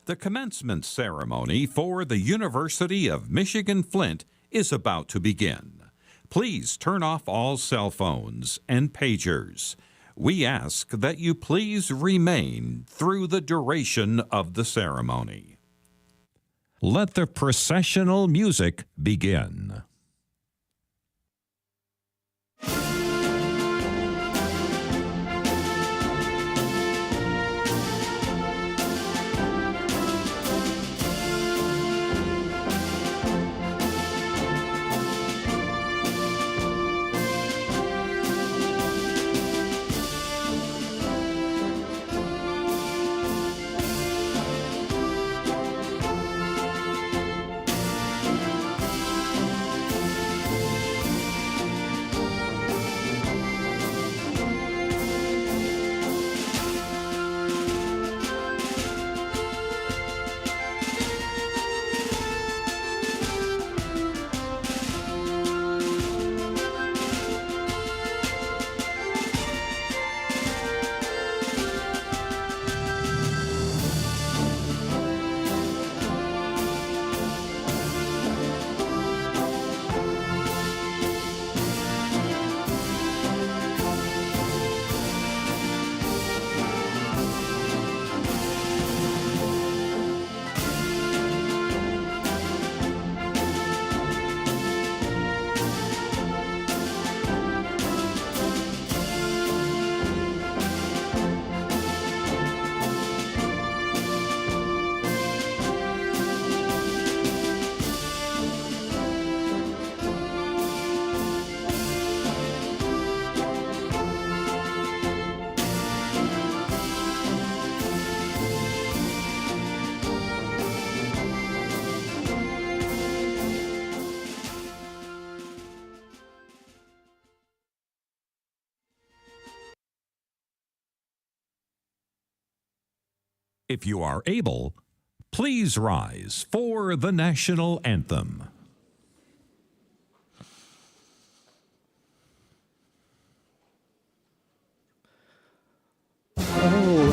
The commencement ceremony for the University of Michigan-Flint is about to begin. Please turn off all cell phones and pagers. We ask that you please remain through the duration of the ceremony. Let the processional music begin. If you are able, please rise for the national anthem. Oh,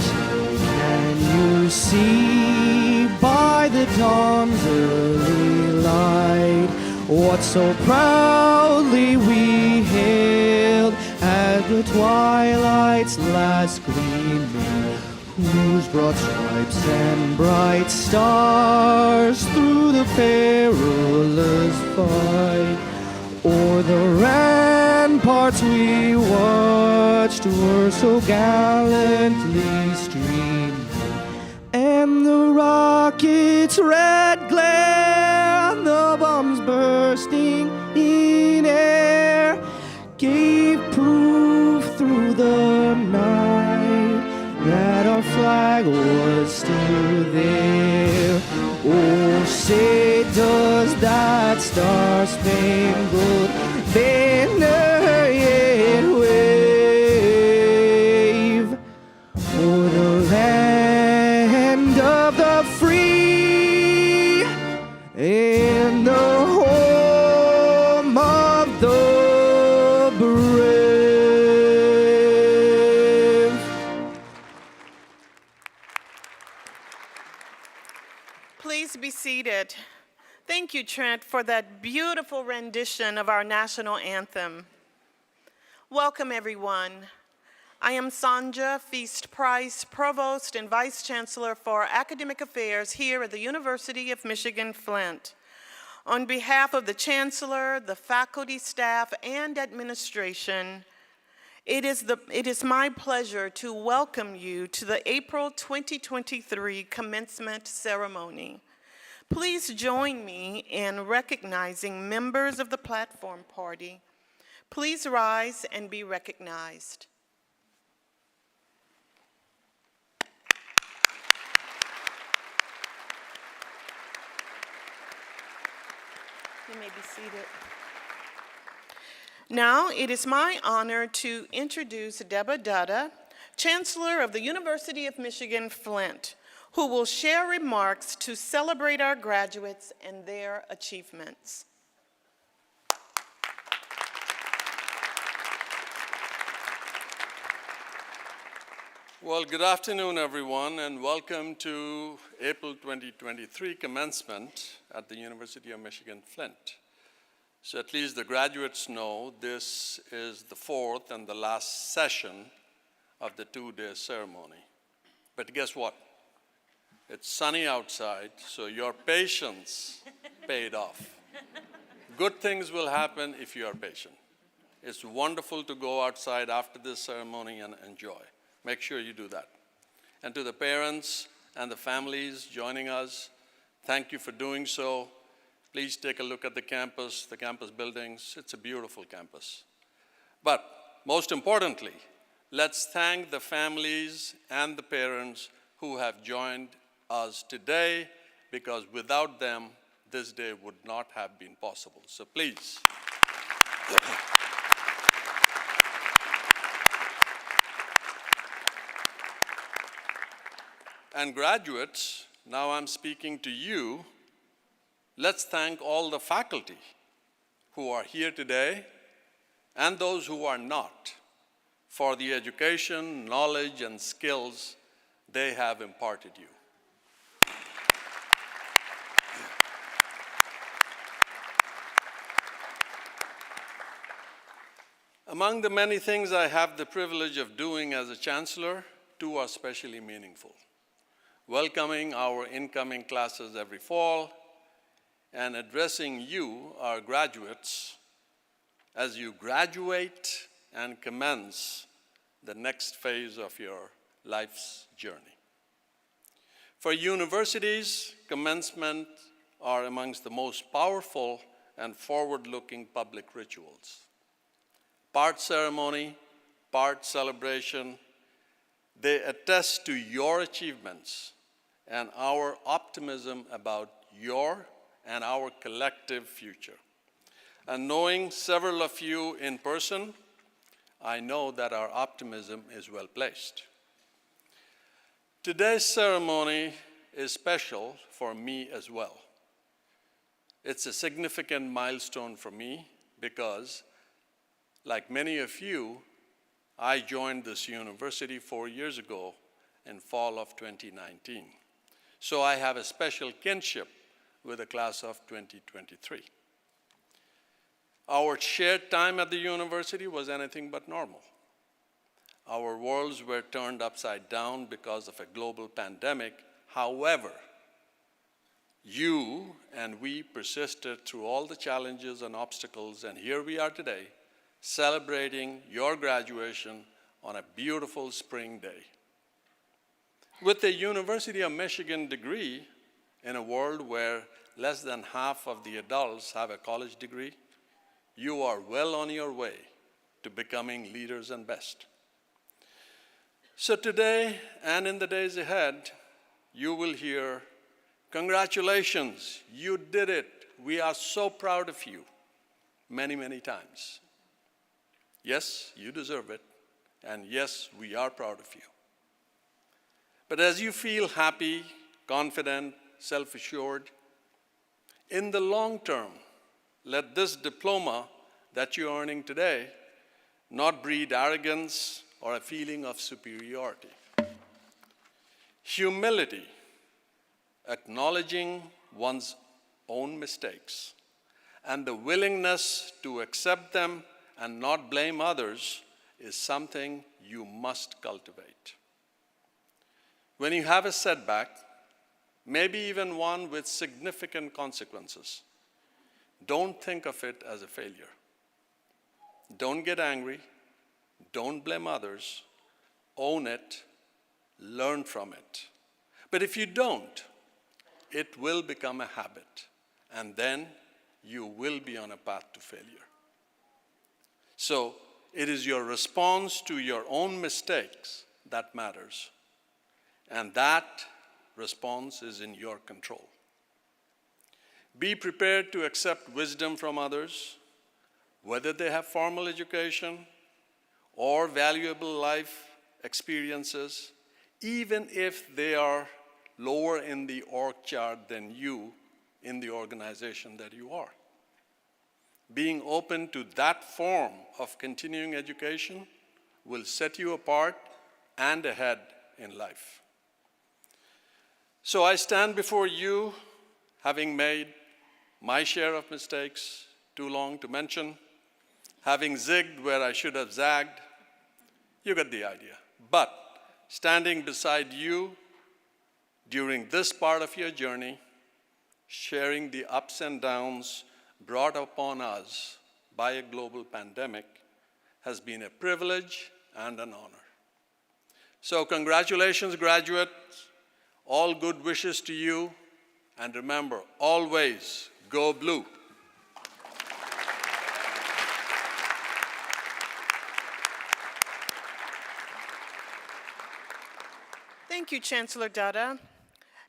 can you see by the dawn's early light what so proudly we hailed at the twilight's last gleaming, whose broad stripes and bright stars through the perilous fight o'er the ramparts we watched were so gallantly streaming, and the rockets' red glare and the bombs bursting in air gave proof through the night that our flag was still there. Oh, say does that star-spangled banner yet wave o'er the land of the free and the home of the brave. Please be seated. Thank you, Trent, for that beautiful rendition of our national anthem. Welcome, everyone. I am Sanja Feast-Price, Provost and Vice Chancellor for Academic Affairs here at the University of Michigan-Flint. On behalf of the Chancellor, the faculty, staff, and administration, it is my pleasure to welcome you to the April 2023 commencement ceremony. Please join me in recognizing members of the platform party. Please rise and be recognized. You may be seated. Now, it is my honor to introduce Deborah Dutta, Chancellor of the University of Michigan-Flint, who will share remarks to celebrate our graduates and their achievements. Well, good afternoon, everyone, and welcome to April 2023 commencement at the University of Michigan-Flint. So at least the graduates know this is the fourth and the last session of the two-day ceremony. But guess what? It's sunny outside, so your patience paid off. Good things will happen if you are patient. It's wonderful to go outside after this ceremony and enjoy. Make sure you do that. And to the parents and the families joining us, thank you for doing so. Please take a look at the campus buildings. It's a beautiful campus. But most importantly, let's thank the families and the parents who have joined us today, because without them, this day would not have been possible. So please. And graduates, now I'm speaking to you. Let's thank all the faculty who are here today and those who are not for the education, knowledge, and skills they have imparted you. Among the many things I have the privilege of doing as a chancellor, two are especially meaningful. Welcoming our incoming classes every fall, and addressing you, our graduates, as you graduate and commence the next phase of your life's journey. For universities, commencement are amongst the most powerful and forward-looking public rituals. Part ceremony, part celebration, they attest to your achievements and our optimism about your and our collective future. And knowing several of you in person, I know that our optimism is well placed. Today's ceremony is special for me as well. It's a significant milestone for me because, like many of you, I joined this university 4 years ago in fall of 2019. So I have a special kinship with the class of 2023. Our shared time at the university was anything but normal. Our worlds were turned upside down because of a global pandemic. However, you and we persisted through all the challenges and obstacles, and here we are today, celebrating your graduation on a beautiful spring day. With a University of Michigan degree in a world where less than half of the adults have a college degree, you are well on your way to becoming leaders and best. So today and in the days ahead, you will hear, "Congratulations, you did it. We are so proud of you," many, many times. Yes, you deserve it, and yes, we are proud of you. But as you feel happy, confident, self-assured, in the long term, let this diploma that you're earning today not breed arrogance or a feeling of superiority. Humility, acknowledging one's own mistakes, and the willingness to accept them and not blame others is something you must cultivate. When you have a setback, maybe even one with significant consequences, don't think of it as a failure. Don't get angry. Don't blame others. Own it. Learn from it. But if you don't, it will become a habit, and then you will be on a path to failure. So it is your response to your own mistakes that matters, and that response is in your control. Be prepared to accept wisdom from others, whether they have formal education or valuable life experiences, even if they are lower in the org chart than you in the organization that you are. Being open to that form of continuing education will set you apart and ahead in life. So I stand before you, having made my share of mistakes, too long to mention, having zigged where I should have zagged. You get the idea. But standing beside you during this part of your journey, sharing the ups and downs brought upon us by a global pandemic, has been a privilege and an honor. So congratulations, graduates. All good wishes to you. And remember, always go blue. Thank you, Chancellor Dutta.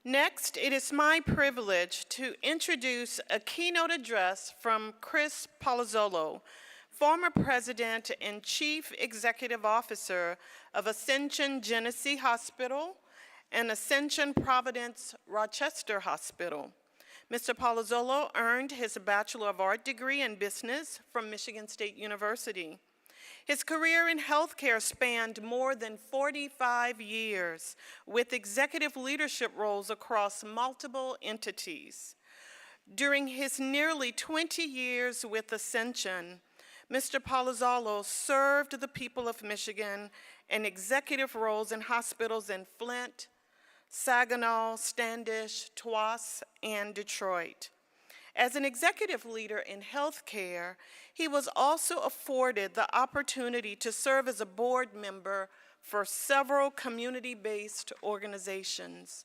Next, it is my privilege to introduce a keynote address from Chris Palazzolo, former President and Chief Executive Officer of Ascension Genesee Hospital and Ascension Providence Rochester Hospital. Mr. Palazzolo earned his Bachelor of Art degree in Business from Michigan State University. His career in healthcare spanned more than 45 years with executive leadership roles across multiple entities. During his nearly 20 years with Ascension, Mr. Palazzolo served the people of Michigan in executive roles in hospitals in Flint, Saginaw, Standish, Tawas, and Detroit. As an executive leader in healthcare, he was also afforded the opportunity to serve as a board member for several community-based organizations.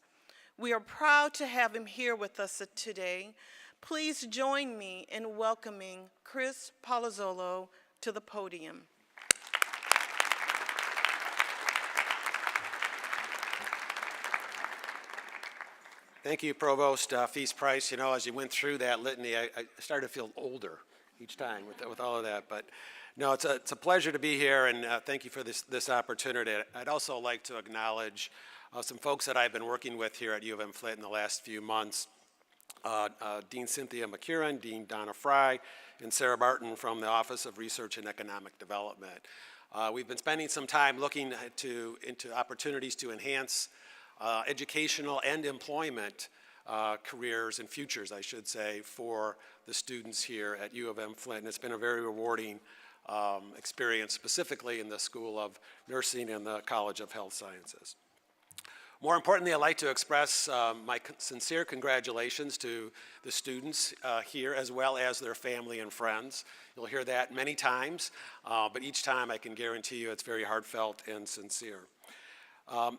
We are proud to have him here with us today. Please join me in welcoming Chris Palazzolo to the podium. Thank you, Provost Feast Price. You know, as you went through that litany, I started to feel older each time with all of that. But no, it's a pleasure to be here, and thank you for this opportunity. I'd also like to acknowledge some folks that I've been working with here at UM-Flint in the last few months. Dean Cynthia McCurran, Dean Donna Fry, and Sarah Barton from the Office of Research and Economic Development. We've been spending some time looking into opportunities to enhance educational and employment careers and futures, I should say, for the students here at U of M-Flint. And it's been a very rewarding experience, specifically in the School of Nursing and the College of Health Sciences. More importantly, I'd like to express my sincere congratulations to the students here, as well as their family and friends. You'll hear that many times, but each time I can guarantee you it's very heartfelt and sincere.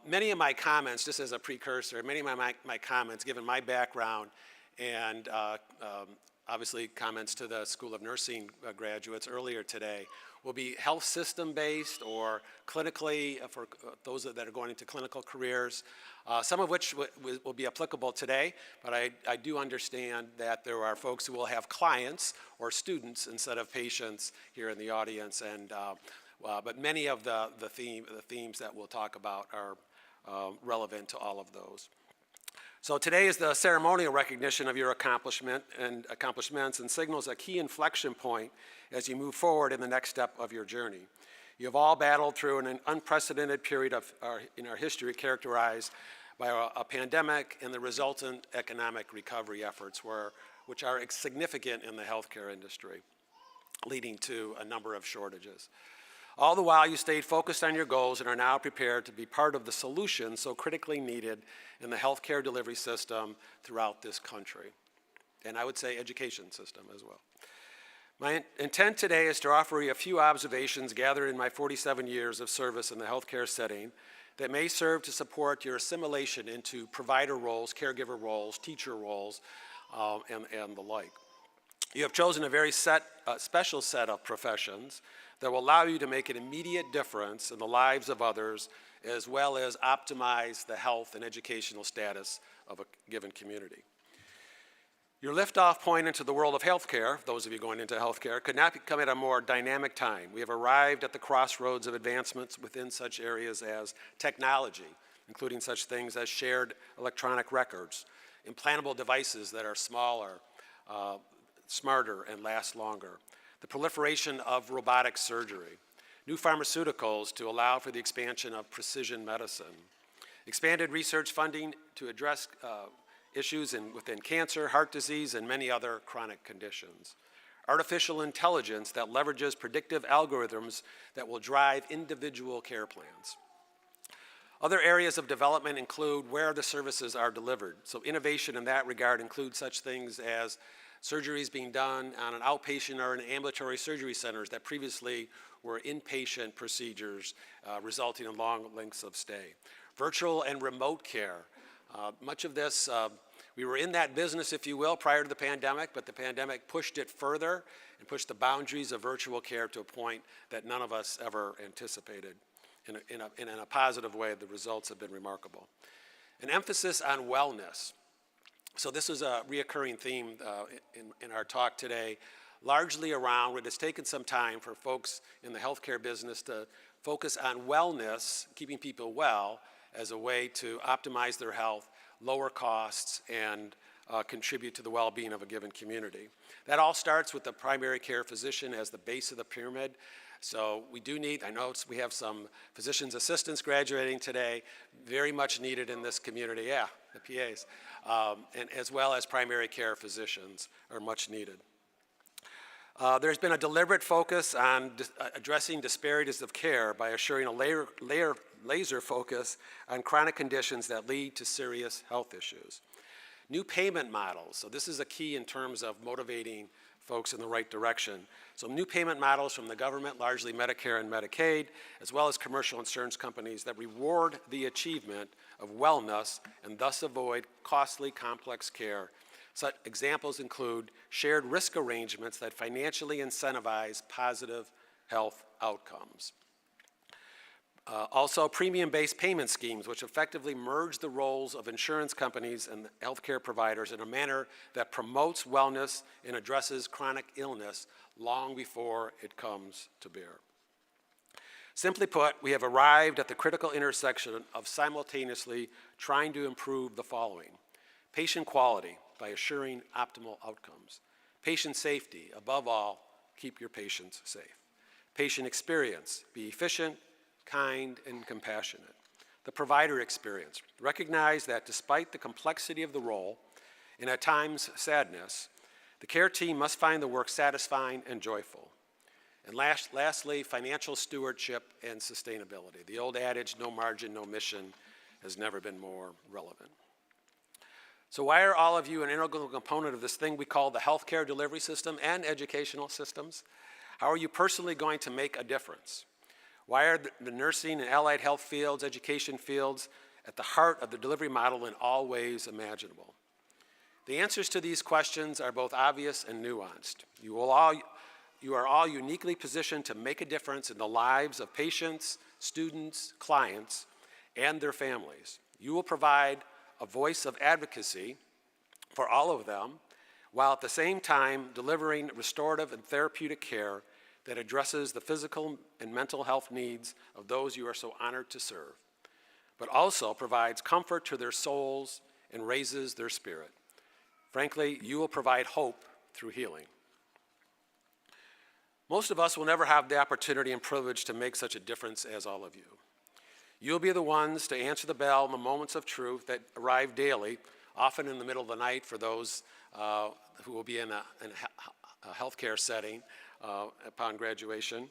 Many of my comments, just as a precursor, many of my comments, given my background and obviously comments to the School of Nursing graduates earlier today, will be health system based or clinically for those that are going into clinical careers, some of which will be applicable today, but I do understand that there are folks who will have clients or students instead of patients here in the audience, and but many of the themes that we'll talk about are relevant to all of those. So today is the ceremonial recognition of your accomplishments and signals a key inflection point as you move forward in the next step of your journey. You have all battled through an unprecedented period in our history characterized by a pandemic and the resultant economic recovery efforts, which are significant in the healthcare industry, leading to a number of shortages. All the while, you stayed focused on your goals and are now prepared to be part of the solution so critically needed in the healthcare delivery system throughout this country, and I would say education system as well. My intent today is to offer you a few observations gathered in my 47 years of service in the healthcare setting that may serve to support your assimilation into provider roles, caregiver roles, teacher roles, and the like. You have chosen a very special set of professions that will allow you to make an immediate difference in the lives of others, as well as optimize the health and educational status of a given community. Your liftoff point into the world of healthcare, those of you going into healthcare, could not come at a more dynamic time. We have arrived at the crossroads of advancements within such areas as technology, including such things as shared electronic records, implantable devices that are smaller, smarter, and last longer, the proliferation of robotic surgery, new pharmaceuticals to allow for the expansion of precision medicine, expanded research funding to address issues within cancer, heart disease, and many other chronic conditions. Artificial intelligence that leverages predictive algorithms that will drive individual care plans. Other areas of development include where the services are delivered. So innovation in that regard includes such things as surgeries being done on an outpatient or in ambulatory surgery centers that previously were inpatient procedures, resulting in long lengths of stay. Virtual and remote care. Much of this, we were in that business, if you will, prior to the pandemic, but the pandemic pushed it further and pushed the boundaries of virtual care to a point that none of us ever anticipated. In a positive way, the results have been remarkable. An emphasis on wellness. So this is a reoccurring theme in our talk today, largely around it has taken some time for folks in the healthcare business to focus on wellness, keeping people well, as a way to optimize their health, lower costs, and contribute to the well-being of a given community. That all starts with the primary care physician as the base of the pyramid. So we do need, I know we have some physician's assistants graduating today, very much needed in this community, yeah, the PAs, and as well as primary care physicians are much needed. There's been a deliberate focus on addressing disparities of care by assuring a laser focus on chronic conditions that lead to serious health issues. New payment models, so this is a key in terms of motivating folks in the right direction. So new payment models from the government, largely Medicare and Medicaid, as well as commercial insurance companies that reward the achievement of wellness and thus avoid costly, complex care. Such examples include shared risk arrangements that financially incentivize positive health outcomes. Also, premium-based payment schemes, which effectively merge the roles of insurance companies and healthcare providers in a manner that promotes wellness and addresses chronic illness long before it comes to bear. Simply put, we have arrived at the critical intersection of simultaneously trying to improve the following: patient quality by assuring optimal outcomes, patient safety, above all, keep your patients safe, patient experience, be efficient, kind, and compassionate. The provider experience. Recognize that despite the complexity of the role, and at times sadness, the care team must find the work satisfying and joyful. And lastly, financial stewardship and sustainability. The old adage, no margin, no mission, has never been more relevant. So why are all of you an integral component of this thing we call the healthcare delivery system and educational systems? How are you personally going to make a difference? Why are the nursing and allied health fields, education fields, at the heart of the delivery model in all ways imaginable? The answers to these questions are both obvious and nuanced. You are all uniquely positioned to make a difference in the lives of patients, students, clients, and their families. You will provide a voice of advocacy for all of them, while at the same time delivering restorative and therapeutic care that addresses the physical and mental health needs of those you are so honored to serve, but also provides comfort to their souls and raises their spirit. Frankly, you will provide hope through healing. Most of us will never have the opportunity and privilege to make such a difference as all of you. You'll be the ones to answer the bell in the moments of truth that arrive daily, often in the middle of the night for those who will be in a healthcare setting upon graduation.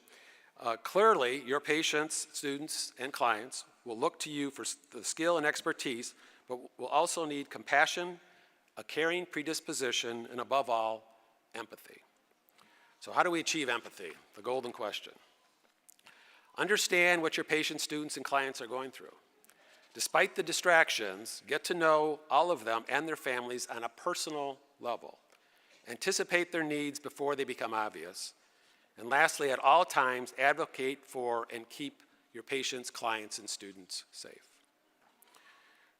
Clearly, your patients, students, and clients will look to you for the skill and expertise, but will also need compassion, a caring predisposition, and above all, empathy. So how do we achieve empathy? The golden question. Understand what your patients, students, and clients are going through. Despite the distractions, get to know all of them and their families on a personal level. Anticipate their needs before they become obvious. And lastly, at all times, advocate for and keep your patients, clients, and students safe.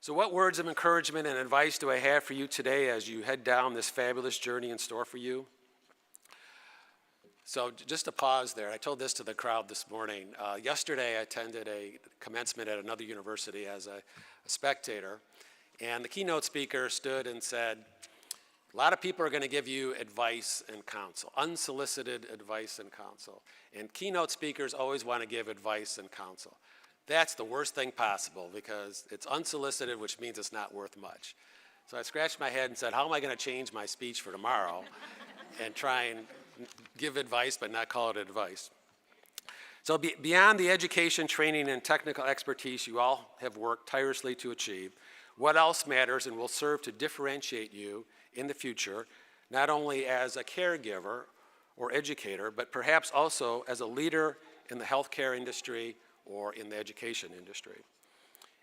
So what words of encouragement and advice do I have for you today as you head down this fabulous journey in store for you? So just to pause there, I told this to the crowd this morning. Yesterday I attended a commencement at another university as a spectator, and the keynote speaker stood and said, a lot of people are going to give you advice and counsel, unsolicited advice and counsel. And keynote speakers always want to give advice and counsel. that's the worst thing possible because it's unsolicited, which means it's not worth much. So I scratched my head and said, how am I going to change my speech for tomorrow and try and give advice but not call it advice? So beyond the education, training, and technical expertise you all have worked tirelessly to achieve, what else matters and will serve to differentiate you in the future, not only as a caregiver or educator, but perhaps also as a leader in the healthcare industry or in the education industry?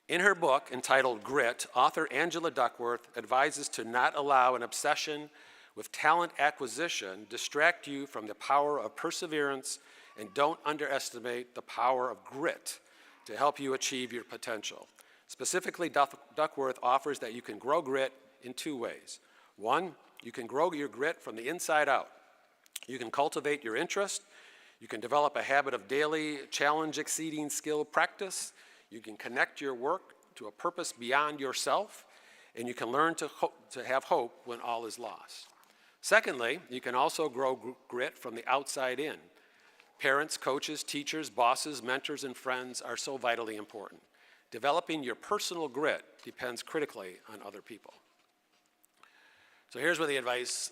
In her book entitled Grit, author Angela Duckworth advises to not allow an obsession with talent acquisition distract you from the power of perseverance, and don't underestimate the power of grit to help you achieve your potential. Specifically, Duckworth offers that you can grow grit in two ways. One, you can grow your grit from the inside out. You can cultivate your interest. You can develop a habit of daily challenge-exceeding skill practice. You can connect your work to a purpose beyond yourself, and you can learn to have hope when all is lost. Secondly, you can also grow grit from the outside in. Parents, coaches, teachers, bosses, mentors, and friends are so vitally important. Developing your personal grit depends critically on other people. So here's where the advice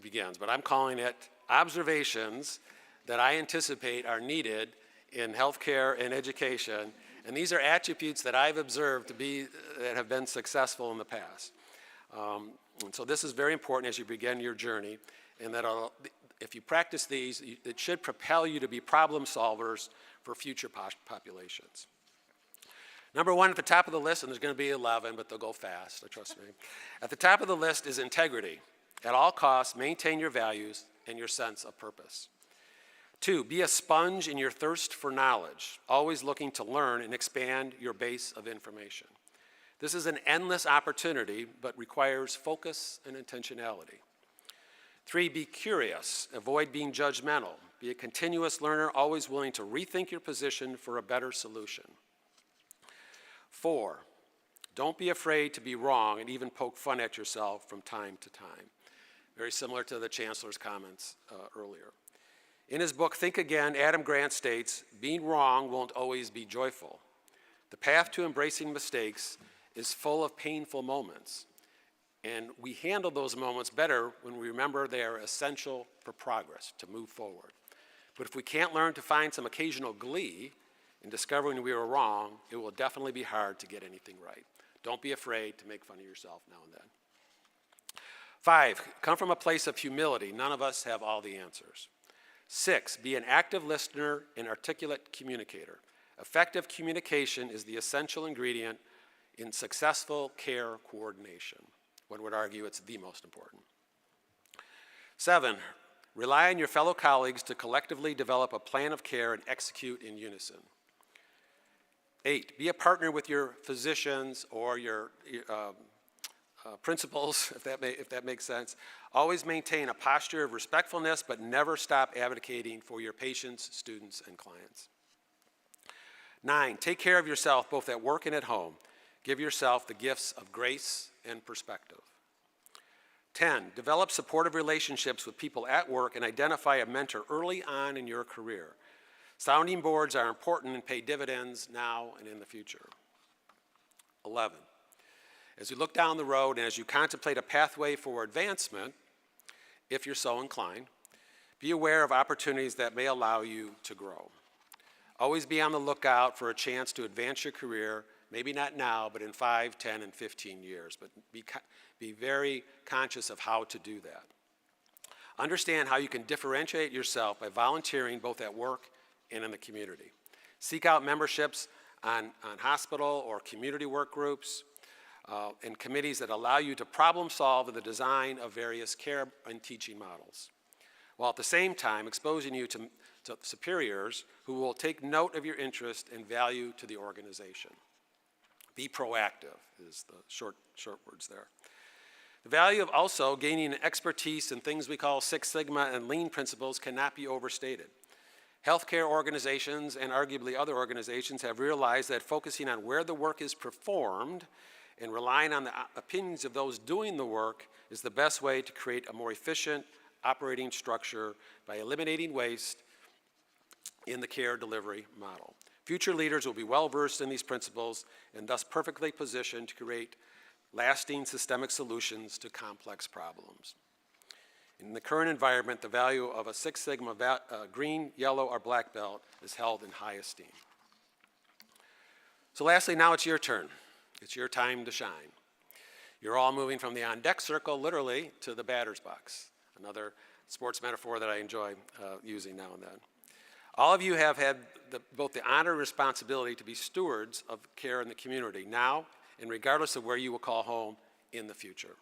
begins, but I'm calling it observations that I anticipate are needed in healthcare and education, and these are attributes that I've observed that have been successful in the past. And so this is very important as you begin your journey, and that if you practice these, it should propel you to be problem solvers for future populations. Number one at the top of the list, and there's going to be 11, but they'll go fast, trust me. At the top of the list is integrity. At all costs, maintain your values and your sense of purpose. 2, be a sponge in your thirst for knowledge, always looking to learn and expand your base of information. This is an endless opportunity, but requires focus and intentionality. 3, be curious, avoid being judgmental. Be a continuous learner, always willing to rethink your position for a better solution. 4, don't be afraid to be wrong and even poke fun at yourself from time to time. Very similar to the Chancellor's comments earlier. In his book, Think Again, Adam Grant states, being wrong won't always be joyful. The path to embracing mistakes is full of painful moments, and we handle those moments better when we remember they are essential for progress, to move forward. But if we can't learn to find some occasional glee in discovering we were wrong, it will definitely be hard to get anything right. Don't be afraid to make fun of yourself now and then. 5, come from a place of humility. None of us have all the answers. 6, be an active listener and articulate communicator. Effective communication is the essential ingredient in successful care coordination. One would argue it's the most important. 7, rely on your fellow colleagues to collectively develop a plan of care and execute in unison. 8, be a partner with your physicians or your principals, if that makes sense. Always maintain a posture of respectfulness, but never stop advocating for your patients, students, and clients. 9, take care of yourself both at work and at home. Give yourself the gifts of grace and perspective. 10, develop supportive relationships with people at work and identify a mentor early on in your career. Sounding boards are important and pay dividends now and in the future. 11, as you look down the road and as you contemplate a pathway for advancement, if you're so inclined, be aware of opportunities that may allow you to grow. Always be on the lookout for a chance to advance your career, maybe not now, but in 5, 10, and 15 years. But be very conscious of how to do that. Understand how you can differentiate yourself by volunteering both at work and in the community. Seek out memberships on hospital or community work groups and committees that allow you to problem solve in the design of various care and teaching models, while at the same time exposing you to superiors who will take note of your interest and value to the organization. Be proactive is the short words there. The value of also gaining expertise in things we call Six Sigma and Lean principles cannot be overstated. Healthcare organizations and arguably other organizations have realized that focusing on where the work is performed and relying on the opinions of those doing the work is the best way to create a more efficient operating structure by eliminating waste in the care delivery model. Future leaders will be well-versed in these principles and thus perfectly positioned to create lasting systemic solutions to complex problems. In the current environment, the value of a Six Sigma green, yellow, or black belt is held in high esteem. So lastly, now it's your turn. It's your time to shine. You're all moving from the on-deck circle, literally, to the batter's box, another sports metaphor that I enjoy using now and then. All of you have had both the honor and responsibility to be stewards of care in the community now and regardless of where you will call home in the future.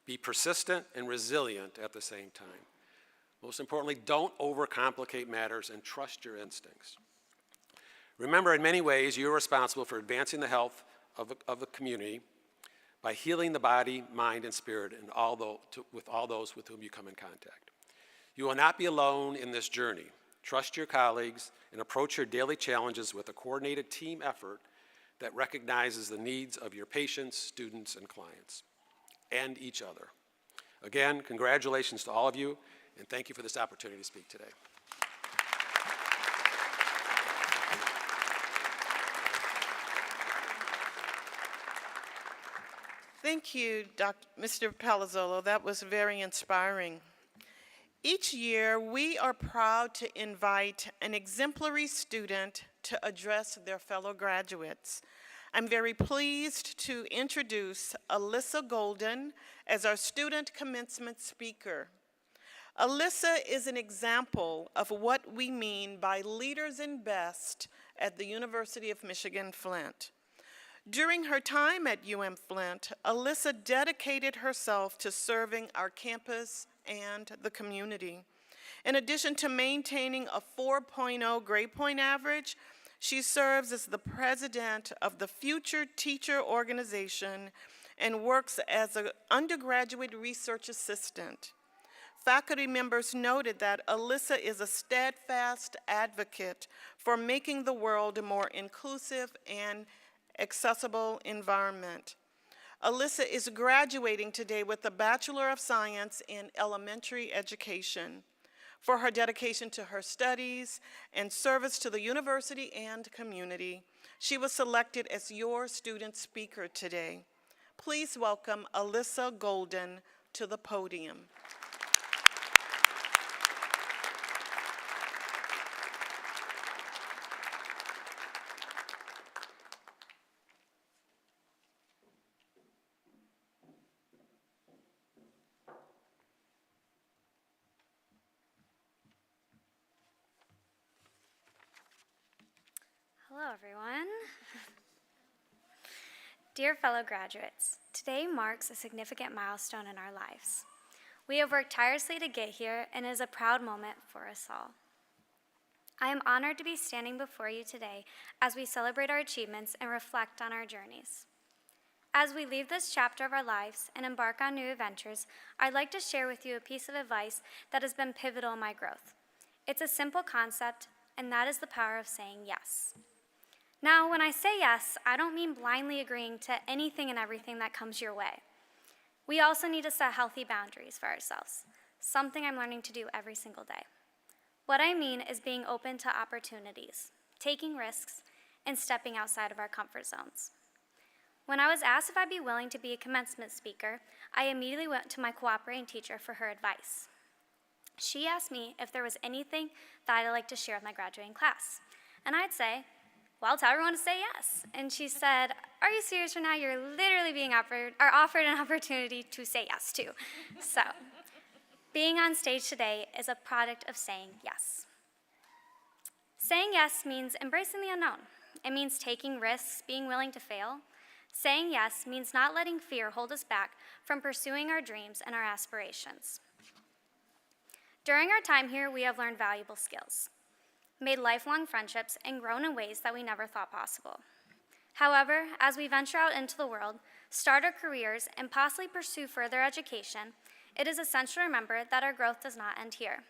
Be persistent and resilient at the same time. Most importantly, don't overcomplicate matters and trust your instincts. Remember, in many ways, you're responsible for advancing the health of the community by healing the body, mind, and spirit and with all those with whom you come in contact. You will not be alone in this journey. Trust your colleagues and approach your daily challenges with a coordinated team effort that recognizes the needs of your patients, students, and clients, and each other. Again, congratulations to all of you, and thank you for this opportunity to speak today. Thank you, Mr. Palazzolo. That was very inspiring. Each year, we are proud to invite an exemplary student to address their fellow graduates. I'm very pleased to introduce Alyssa Golden as our student commencement speaker. Alyssa is an example of what we mean by leaders in best at the University of Michigan-Flint. During her time at UM-Flint, Alyssa dedicated herself to serving our campus and the community. In addition to maintaining a 4.0 grade point average, she serves as the president of the Future Teacher Organization and works as an undergraduate research assistant. Faculty members noted that Alyssa is a steadfast advocate for making the world a more inclusive and accessible environment. Alyssa is graduating today with a Bachelor of Science in Elementary Education for her dedication to her studies and service to the university and community. She was selected as your student speaker today. Please welcome Alyssa Golden to the podium. Hello, everyone. Dear fellow graduates, today marks a significant milestone in our lives. We have worked tirelessly to get here, and it is a proud moment for us all. I am honored to be standing before you today as we celebrate our achievements and reflect on our journeys. As we leave this chapter of our lives and embark on new adventures, I'd like to share with you a piece of advice that has been pivotal in my growth. It's a simple concept, and that is the power of saying yes. Now, when I say yes, I don't mean blindly agreeing to anything and everything that comes your way. We also need to set healthy boundaries for ourselves, something I'm learning to do every single day. What I mean is being open to opportunities, taking risks, and stepping outside of our comfort zones. When I was asked if I'd be willing to be a commencement speaker, I immediately went to my cooperating teacher for her advice. She asked me if there was anything that I'd like to share with my graduating class, and I'd say, well, tell everyone to say yes. And she said, are you serious right now? You're literally being offered an opportunity to say yes to. So, being on stage today is a product of saying yes. Saying yes means embracing the unknown. It means taking risks, being willing to fail. Saying yes means not letting fear hold us back from pursuing our dreams and our aspirations. During our time here, we have learned valuable skills, made lifelong friendships, and grown in ways that we never thought possible. However, as we venture out into the world, start our careers, and possibly pursue further education, it is essential to remember that our growth does not end here.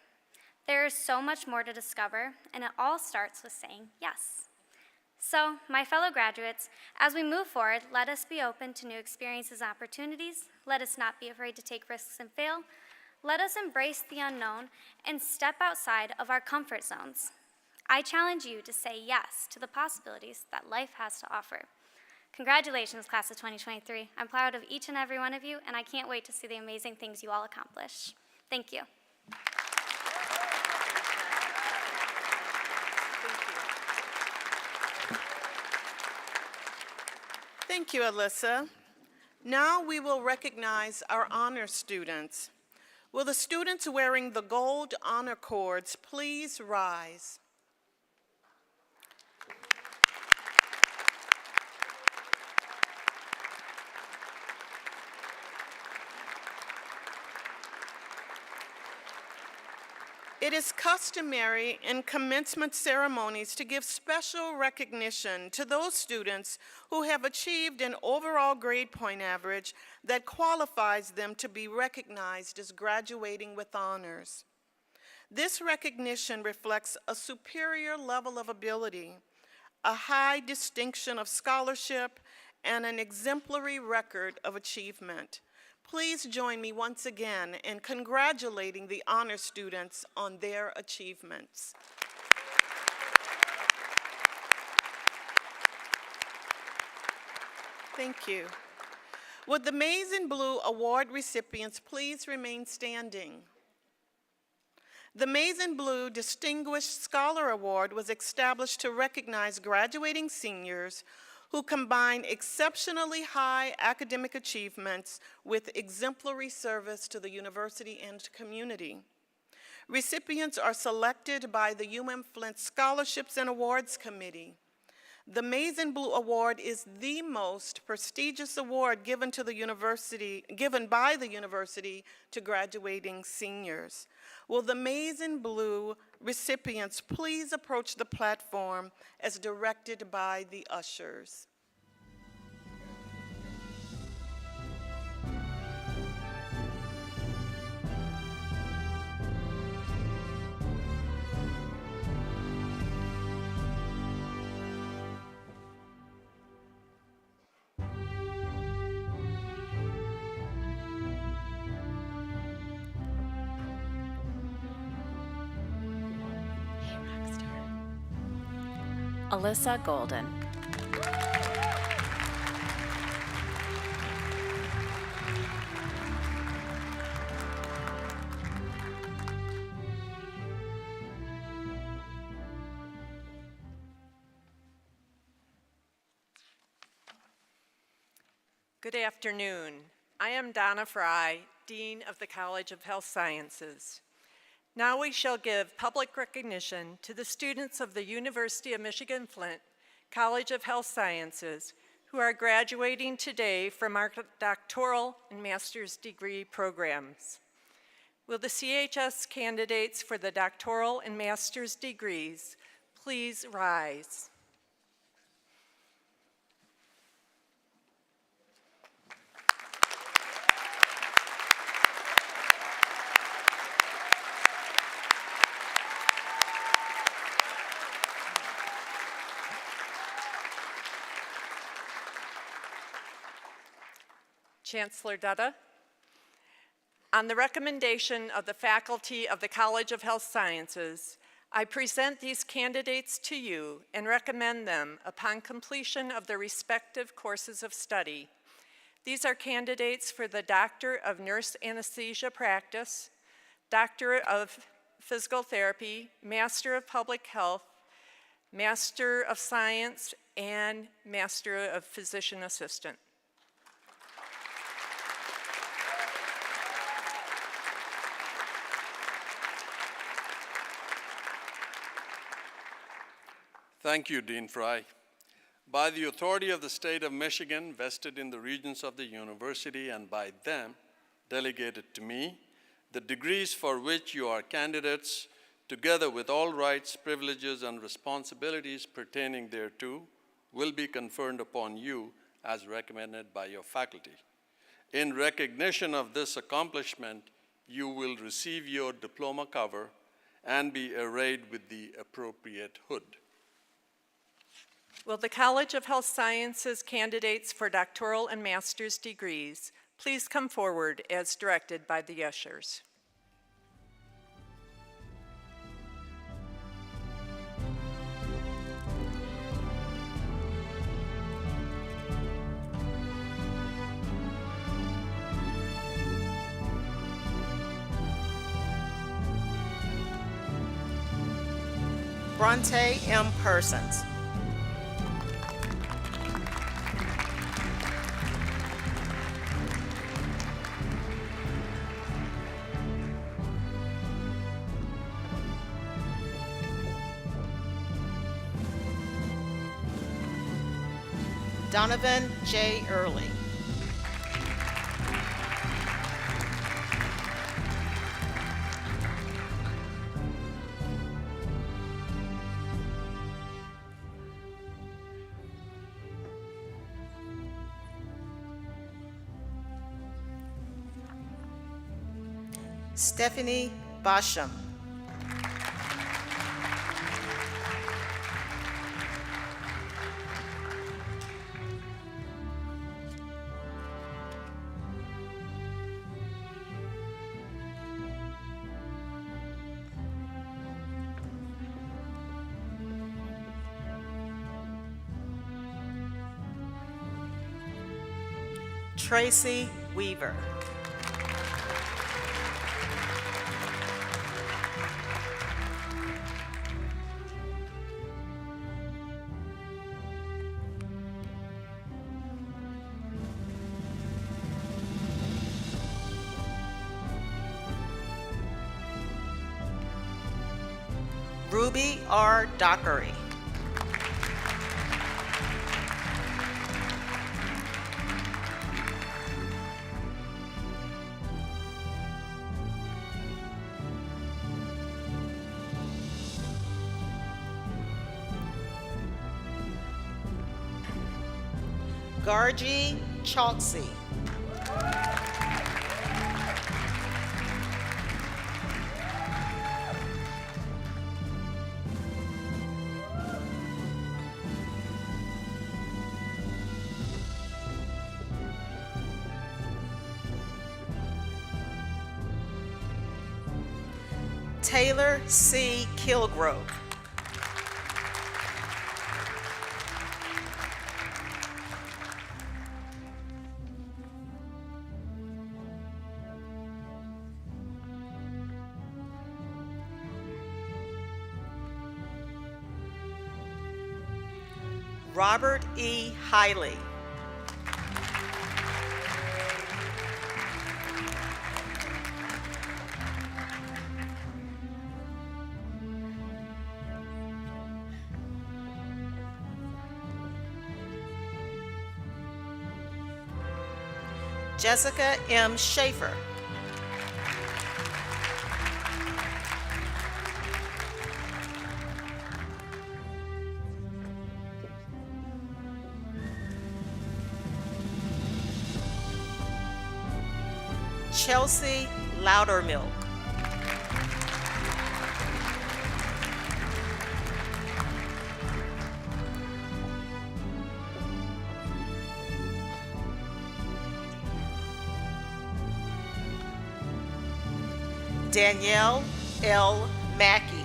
There is so much more to discover, and it all starts with saying yes. So, my fellow graduates, as we move forward, let us be open to new experiences and opportunities. Let us not be afraid to take risks and fail. Let us embrace the unknown and step outside of our comfort zones. I challenge you to say yes to the possibilities that life has to offer. Congratulations, class of 2023. I'm proud of each and every one of you, and I can't wait to see the amazing things you all accomplish. Thank you. Thank you, Alyssa. Now we will recognize our honor students. Will the students wearing the gold honor cords please rise? It is customary in commencement ceremonies to give special recognition to those students who have achieved an overall grade point average that qualifies them to be recognized as graduating with honors. This recognition reflects a superior level of ability, a high distinction of scholarship, and an exemplary record of achievement. Please join me once again in congratulating the honor students on their achievements. Thank you. Would the Maize and Blue Award recipients please remain standing? The Maize and Blue Distinguished Scholar Award was established to recognize graduating seniors who combine exceptionally high academic achievements with exemplary service to the university and community. Recipients are selected by the UM-Flint Scholarships and Awards Committee. The Maize and Blue Award is the most prestigious award given by the university to graduating seniors. Will the Maize and Blue recipients please approach the platform as directed by the ushers? Alyssa Golden. Good afternoon. I am Donna Fry, Dean of the College of Health Sciences. Now we shall give public recognition to the students of the University of Michigan-Flint College of Health Sciences who are graduating today from our doctoral and master's degree programs. Will the SEHS candidates for the doctoral and master's degrees please rise? Chancellor Dutta, on the recommendation of the faculty of the College of Health Sciences, I present these candidates to you and recommend them upon completion of their respective courses of study. These are candidates for the Doctor of Nurse Anesthesia Practice, Doctor of Physical Therapy, Master of Public Health, Master of Science, and Master of Physician Assistant. Thank you, Dean Fry. By the authority of the state of Michigan, vested in the regents of the university, and by them delegated to me, the degrees for which you are candidates, together with all rights, privileges, and responsibilities pertaining thereto, will be conferred upon you as recommended by your faculty. In recognition of this accomplishment, you will receive your diploma cover and be arrayed with the appropriate hood. Will the College of Health Sciences candidates for doctoral and master's degrees please come forward as directed by the ushers? Bronte M. Persons. Donovan J. Early. Stephanie Basham. Tracy Weaver. Ruby R. Dockery. Gargi Chalksey. Taylor C. Kilgrove. Robert E. Hiley. Jessica M. Schaefer. Chelsea Loudermilk. Danielle L. Mackey.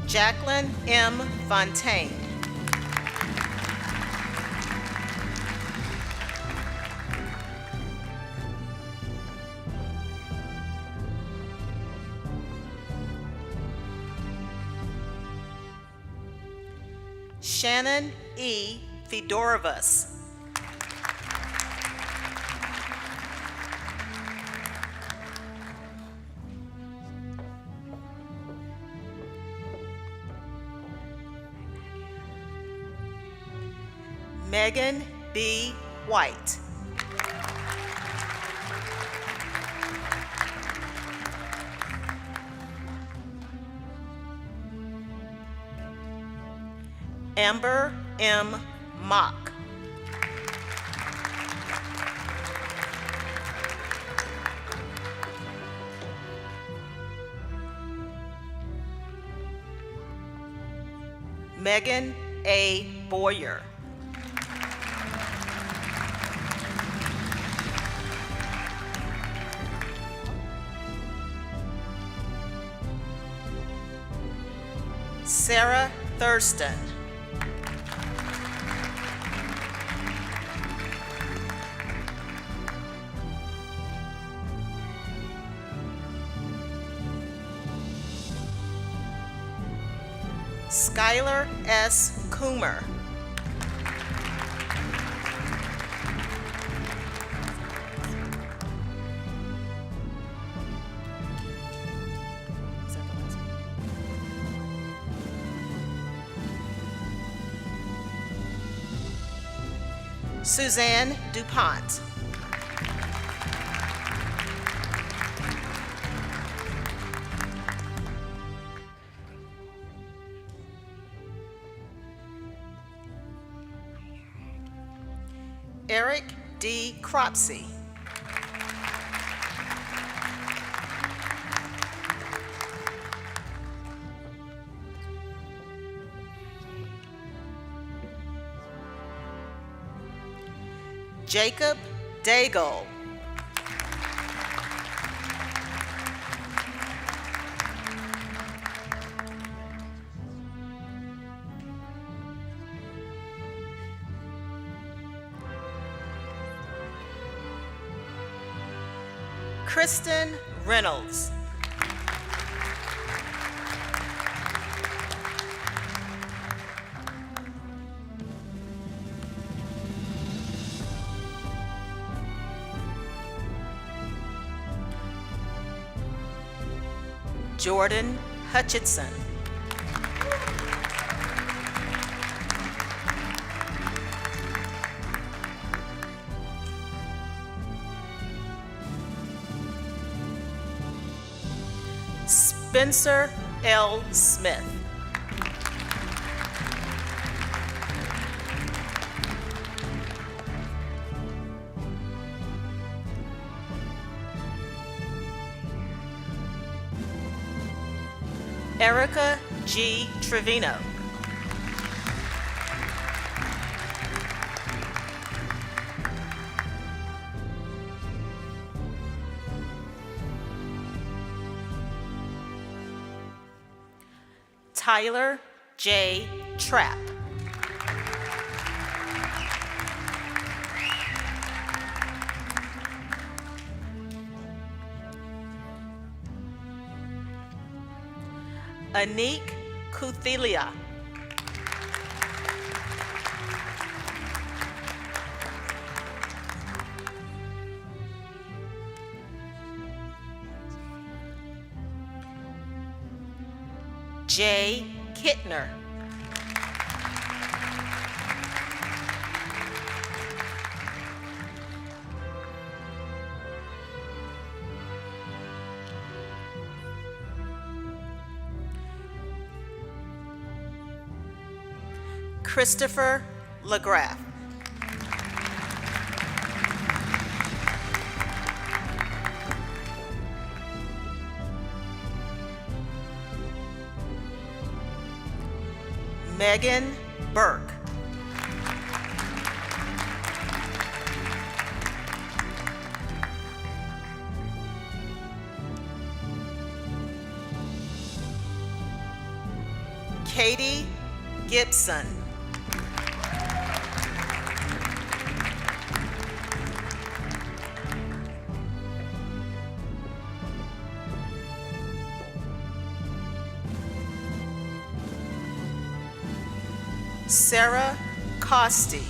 Jacqueline M. Fontaine. Shannon E. Fedorovas. Megan B. White. Amber M. Mock. Megan A. Boyer. Sarah Thurston. Skylar S. Coomer. Suzanne DuPont. Eric D. Cropsey. Jacob Daigle. Kristen Reynolds. Jordan Hutchinson. Spencer L. Smith. Erica G. Trevino. Tyler J. Trapp. Anik Kuthelia. Jay Kittner. Christopher LaGraff. Megan Burke. Katie Gibson. Sarah Costi.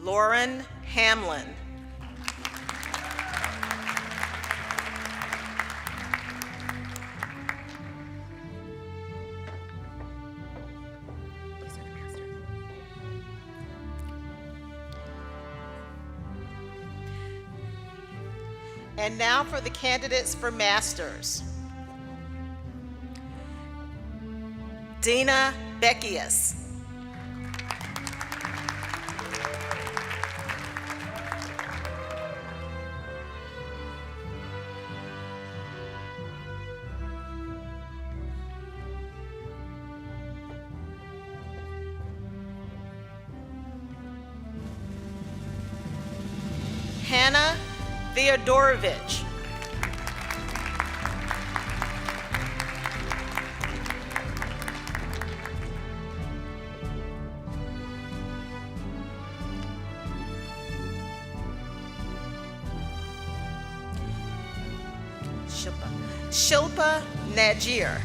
Lauren Hamlin. And now for the candidates for masters. Dina Beckius. Hannah Theodorovich. Shilpa Najir.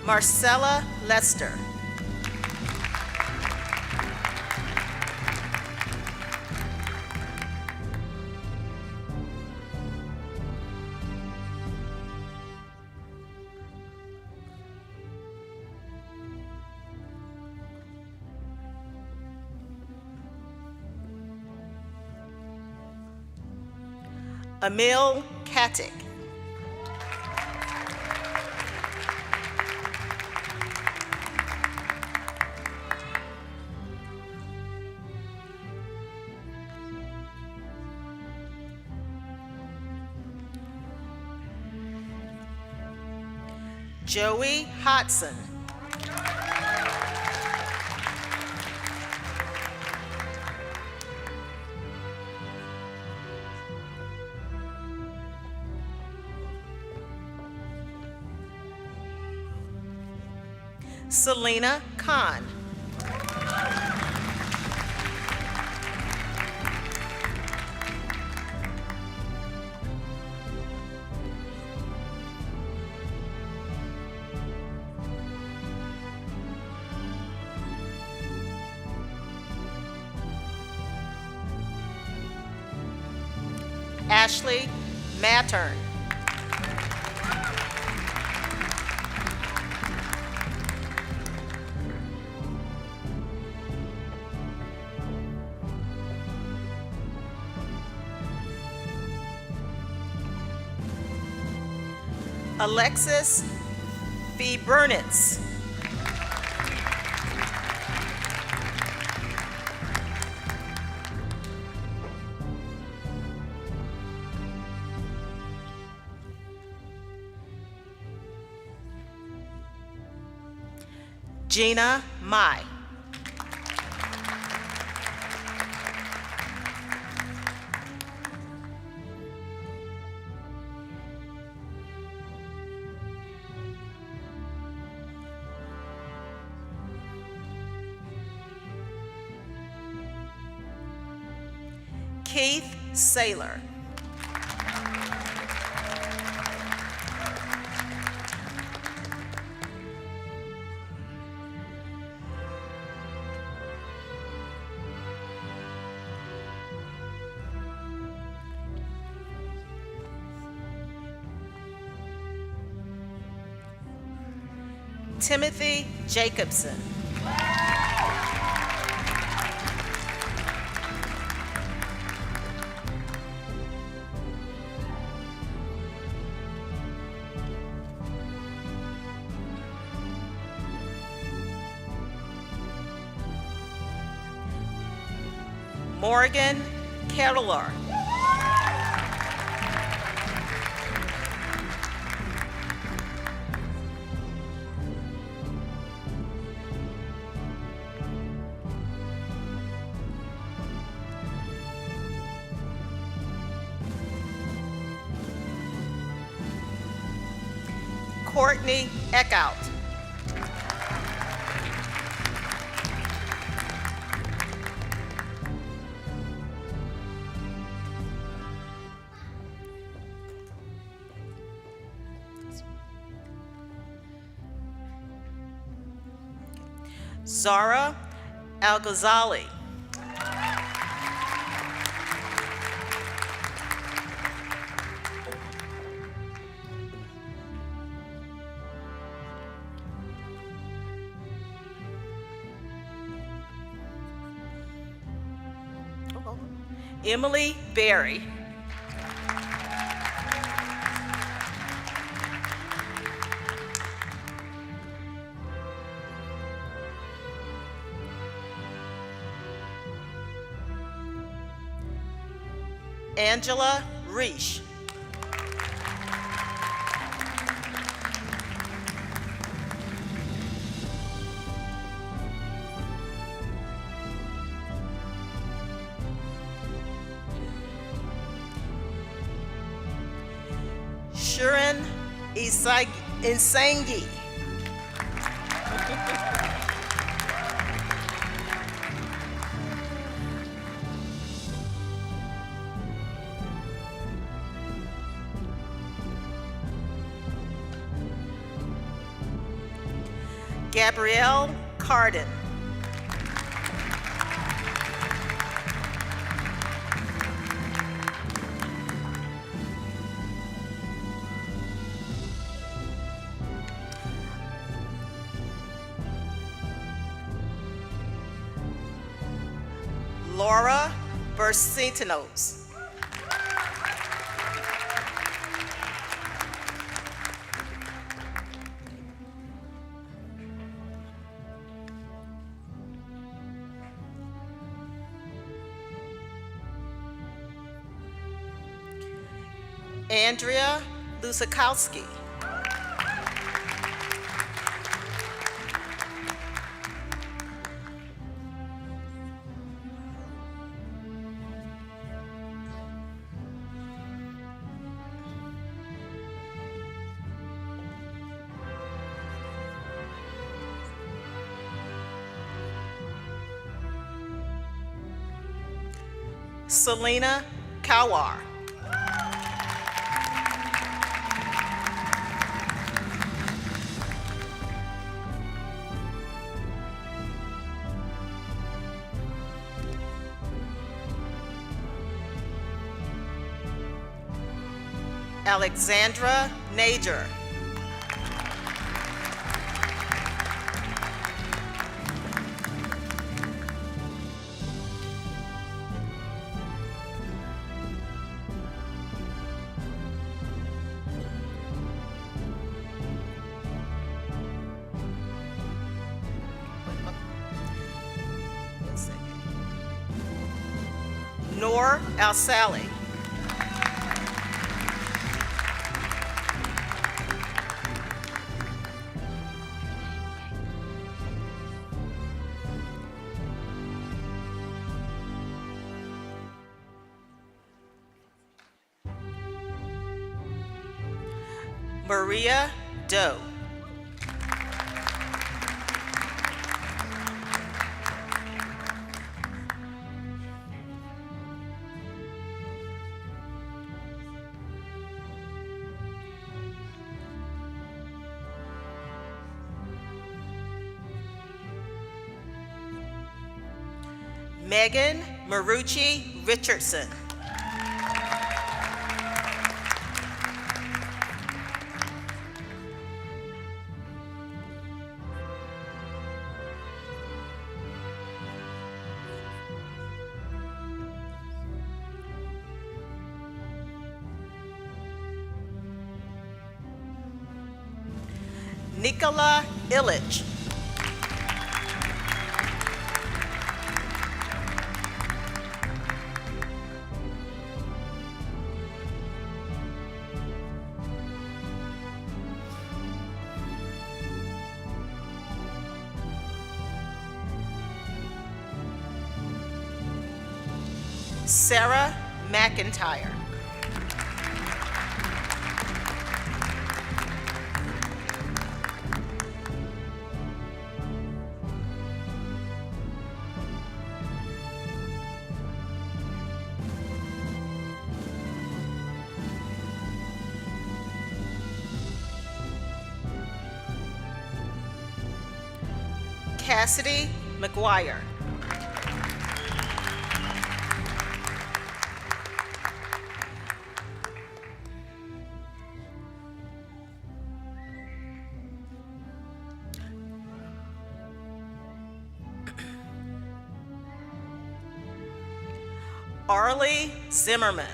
Marcella Lester. Emil Katic. Joey Hodson. Selena Khan. Ashley Mattern. Alexis V. Burnitz. Gina Mai. Keith Saylor. Timothy Jacobson. Morgan Kettler. Courtney Eckhout. Zara Al-Ghazali. Emily Berry. Angela Reish. Shurin Insangi. Gabrielle Carden. Laura Versitinos. Andrea Lusakowski. Selena Kawar. Alexandra Nader. Noor Al-Sali. Maria Doe. Megan Marucci Richardson. Nikola Illich. Sarah McIntyre. Cassidy McGuire. Arlie Zimmerman.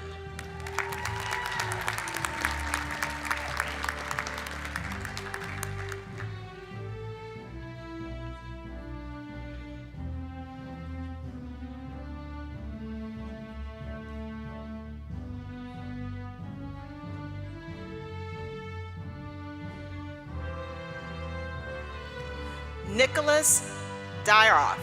Nicholas Dyaroff.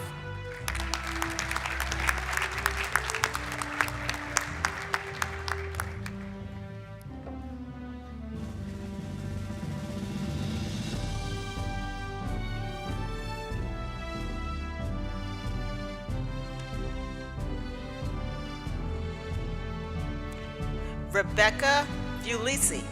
Rebecca Fulisi.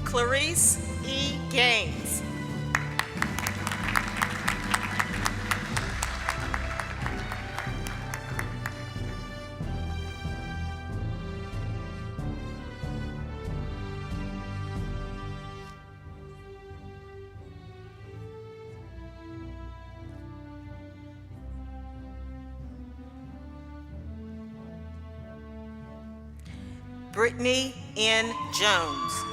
Clarice E. Gaines. Brittany N. Jones.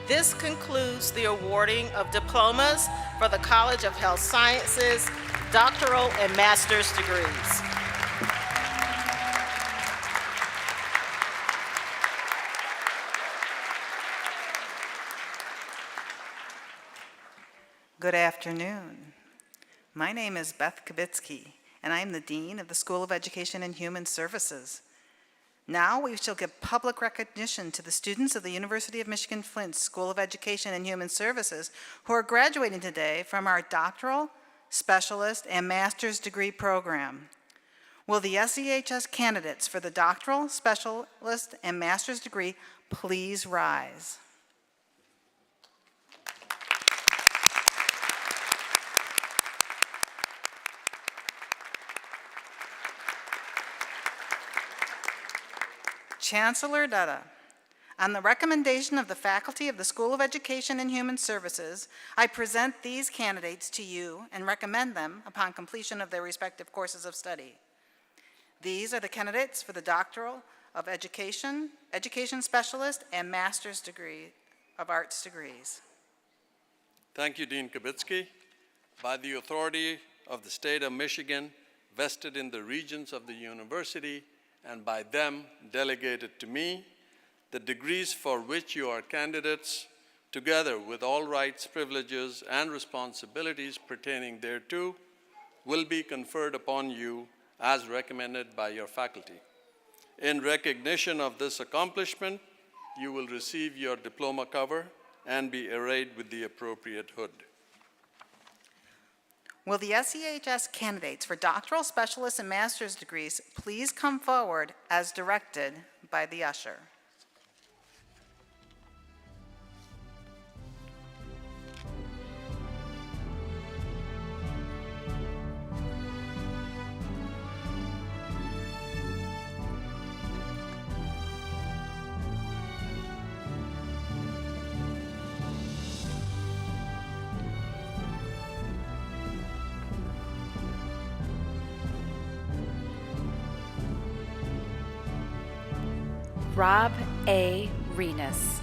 This concludes the awarding of diplomas for the College of Health Sciences, doctoral and master's degrees. Good afternoon. My name is Beth Kibitsky, and I am the Dean of the School of Education and Human Services. Now we shall give public recognition to the students of the University of Michigan-Flint School of Education and Human Services who are graduating today from our doctoral, specialist, and master's degree program. Will the SEHS candidates for the doctoral, specialist, and master's degree please rise? Chancellor Dutta, on the recommendation of the faculty of the School of Education and Human Services, I present these candidates to you and recommend them upon completion of their respective courses of study. These are the candidates for the Doctoral of Education, Education Specialist, and Master's Degree of Arts degrees. Thank you, Dean Kibitsky. By the authority of the state of Michigan, vested in the regents of the university, and by them delegated to me, the degrees for which you are candidates, together with all rights, privileges, and responsibilities pertaining thereto, will be conferred upon you as recommended by your faculty. In recognition of this accomplishment, you will receive your diploma cover and be arrayed with the appropriate hood. Will the SEHS candidates for doctoral, specialist, and master's degrees please come forward as directed by the usher? Rob A. Renus.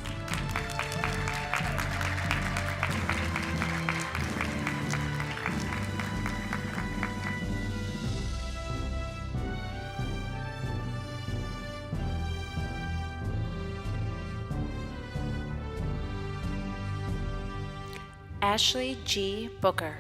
Ashley G. Booker.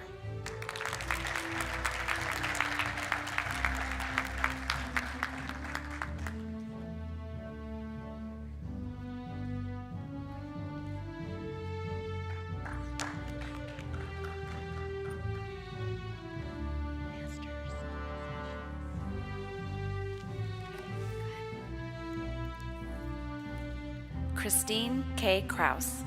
Christine K. Kraus.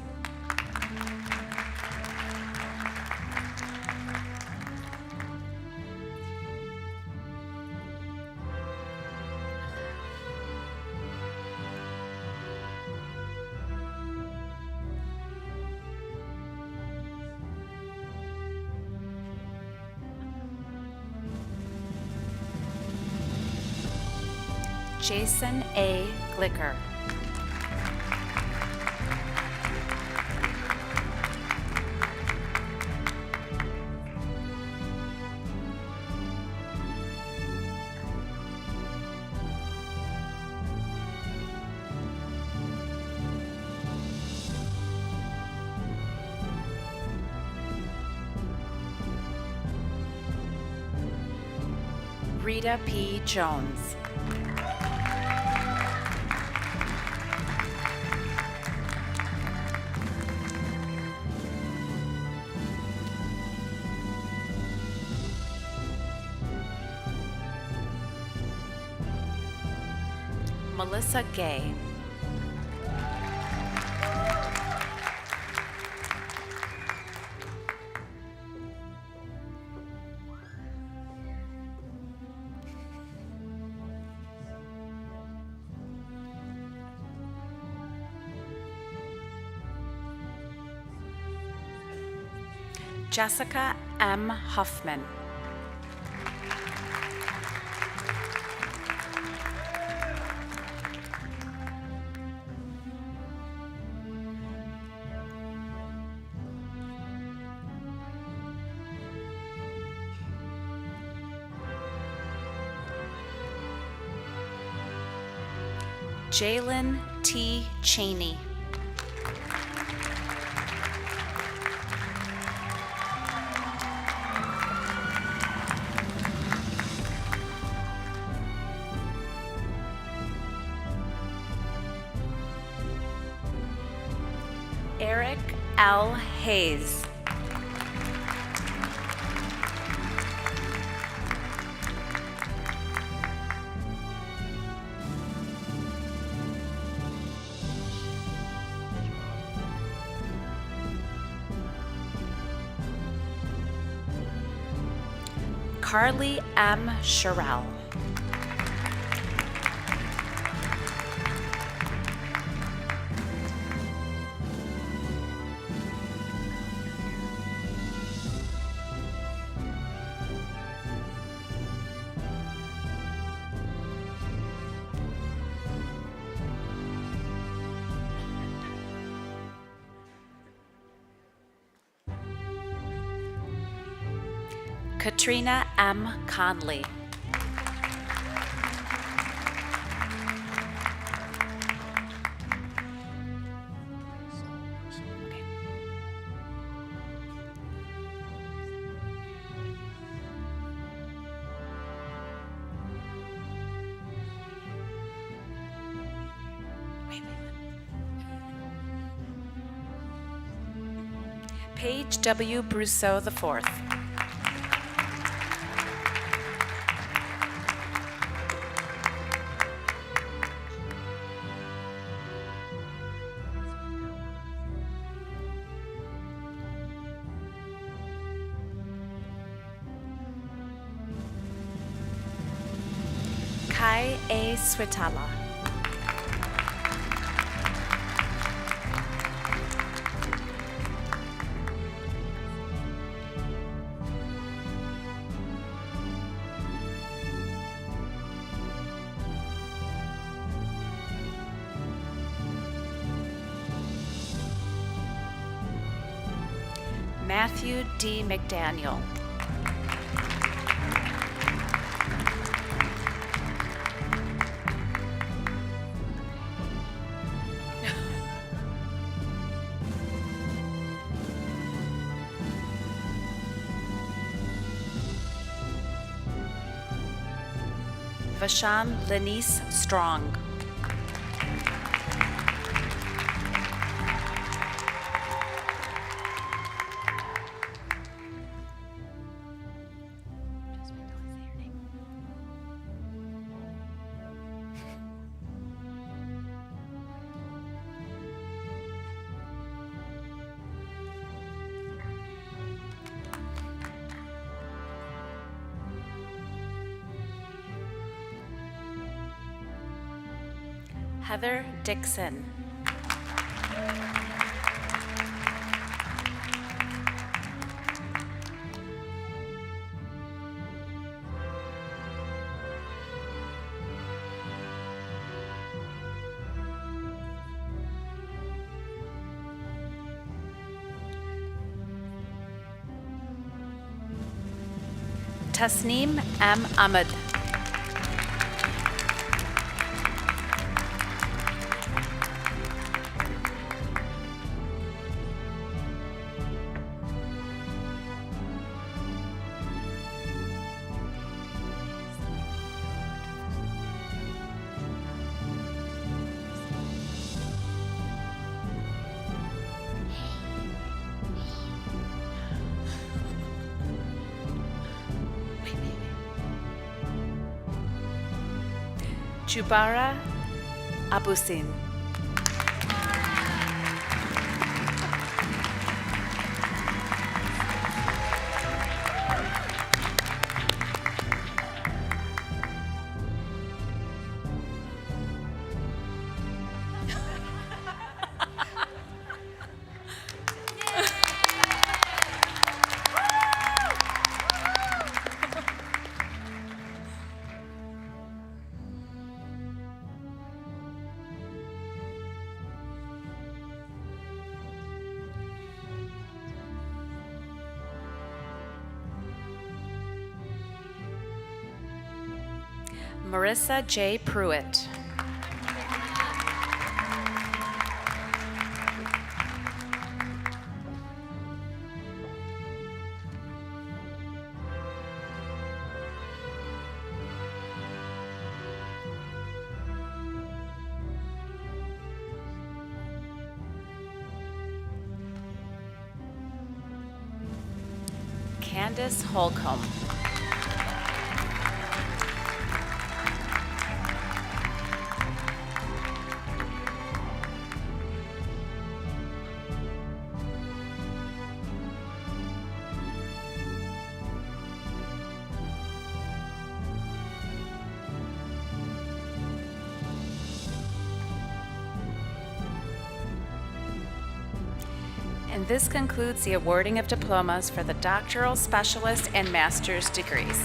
Jason A. Glicker. Rita P. Jones. Melissa Gay. Jessica M. Huffman. Jalen T. Cheney. Eric L. Hayes. Carly M. Sherrill. Katrina M. Conley. Paige W. Brousseau IV. Kai A. Switala. Matthew D. McDaniel. Vashan Lenice Strong. Heather Dixon. Tasneem M. Ahmed. Jubara Abusin. Marissa J. Pruitt. Candace Holcomb. And this concludes the awarding of diplomas for the doctoral, specialist, and master's degrees.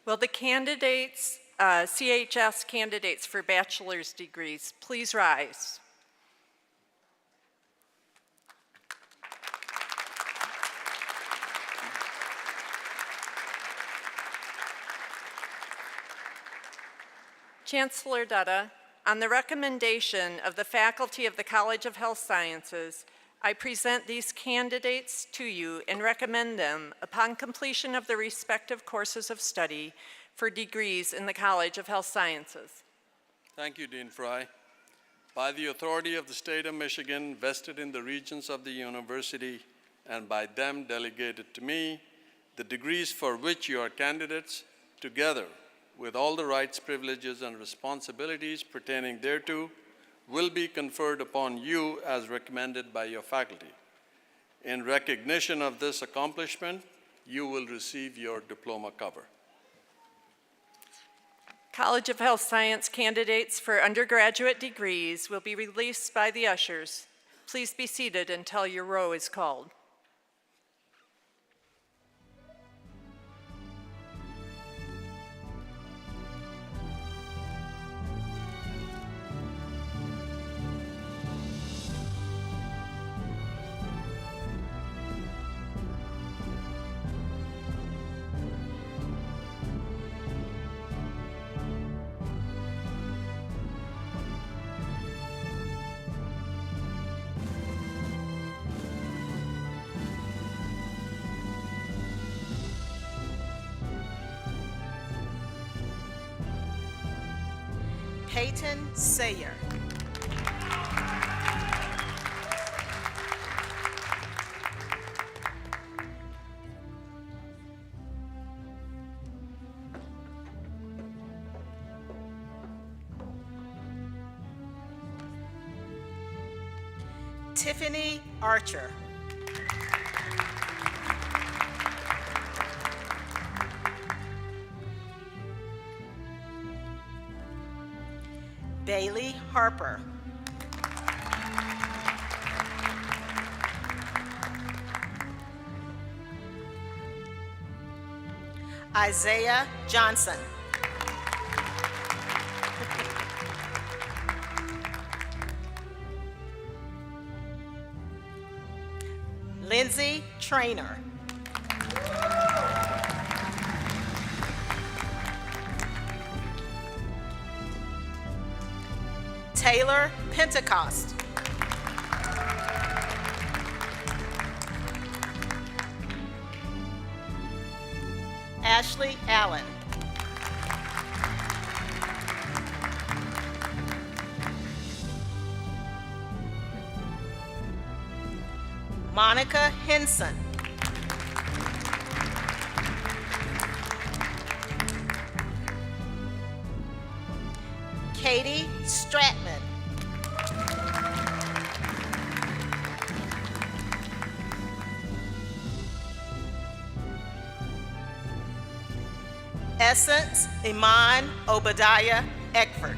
Will the candidates, CHS candidates for bachelor's degrees, please rise. Chancellor Dutta, on the recommendation of the faculty of the College of Health Sciences, I present these candidates to you and recommend them upon completion of the respective courses of study for degrees in the College of Health Sciences. Thank you, Dean Fry. By the authority of the state of Michigan, vested in the regents of the university, and by them delegated to me, the degrees for which you are candidates, together with all the rights, privileges, and responsibilities pertaining thereto, will be conferred upon you as recommended by your faculty. In recognition of this accomplishment, you will receive your diploma cover. College of Health Science candidates for undergraduate degrees will be released by the ushers. Please be seated until your row is called. Peyton Sayer. Tiffany Archer. Bailey Harper. Isaiah Johnson. Lindsay Trainer. Taylor Pentecost. Ashley Allen. Monica Henson. Katie Stratman. Essence Iman Obadiah Eckford.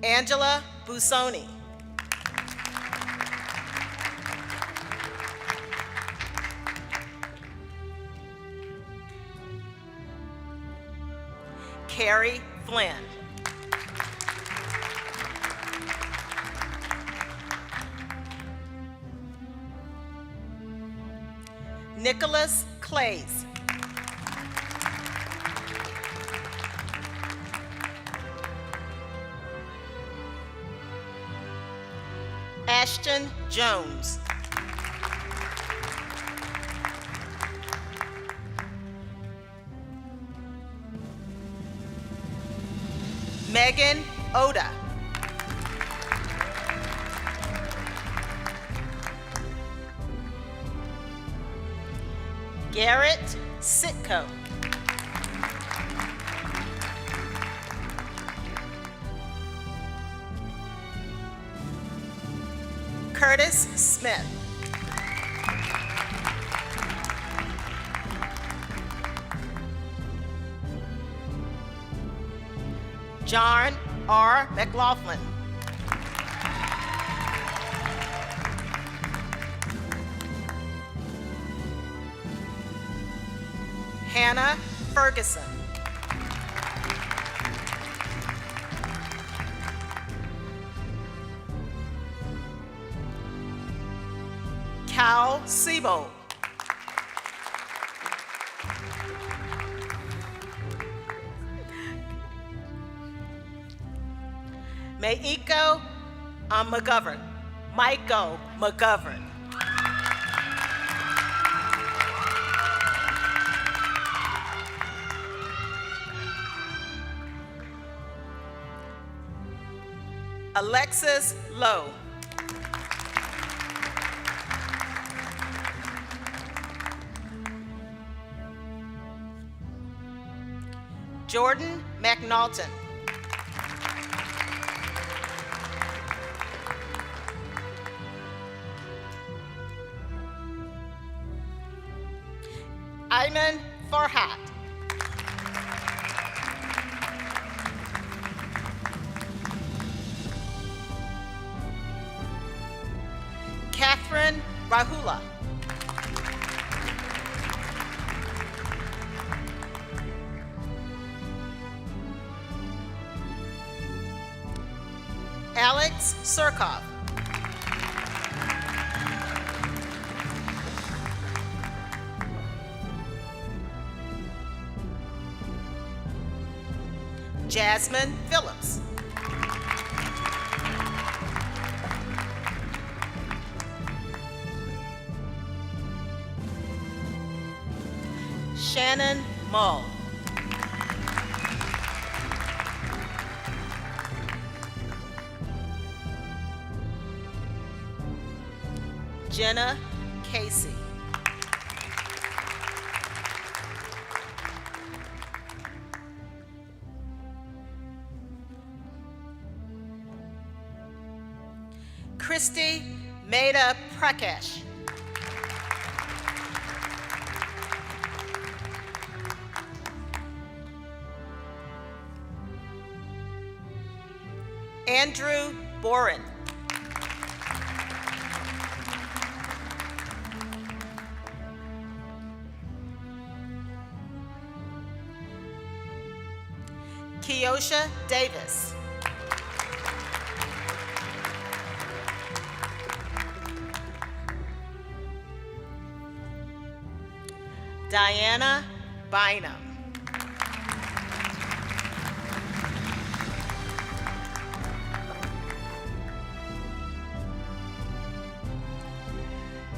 Angela Busoni. Carrie Flynn. Nicholas Clays. Ashton Jones. Megan Oda. Garrett Sitko. Curtis Smith. John R. McLaughlin. Hannah Ferguson. Cal Siebold. Maiko McGovern. Michael McGovern. Alexis Lowe. Jordan McNaughton. Ayman Farhat. Catherine Rahula. Alex Surkov. Jasmine Phillips. Shannon Mull. Jenna Casey. Christy Maida Prakash. Andrew Boren. Kiosha Davis. Diana Bynum.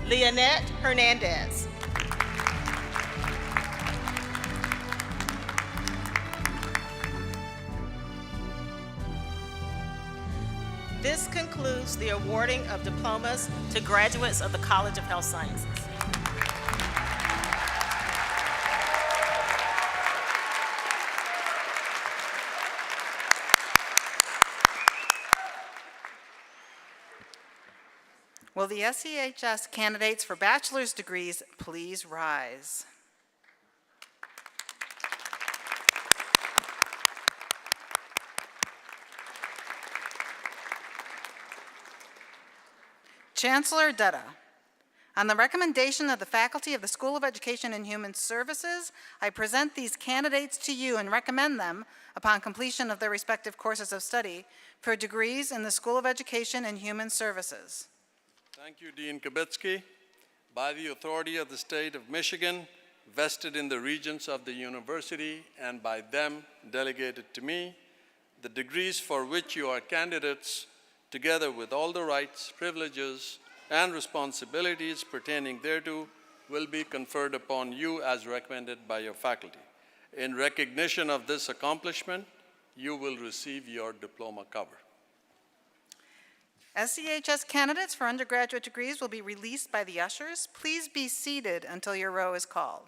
Leonette Hernandez. This concludes the awarding of diplomas to graduates of the College of Health Sciences. Will the SEHS candidates for bachelor's degrees please rise? Chancellor Dutta, on the recommendation of the faculty of the School of Education and Human Services, I present these candidates to you and recommend them, upon completion of their respective courses of study, for degrees in the School of Education and Human Services. Thank you, Dean Kibitsky. By the authority of the state of Michigan, vested in the regents of the university, and by them delegated to me, the degrees for which you are candidates, together with all the rights, privileges, and responsibilities pertaining thereto, will be conferred upon you as recommended by your faculty. In recognition of this accomplishment, you will receive your diploma cover. SEHS candidates for undergraduate degrees will be released by the ushers. Please be seated until your row is called.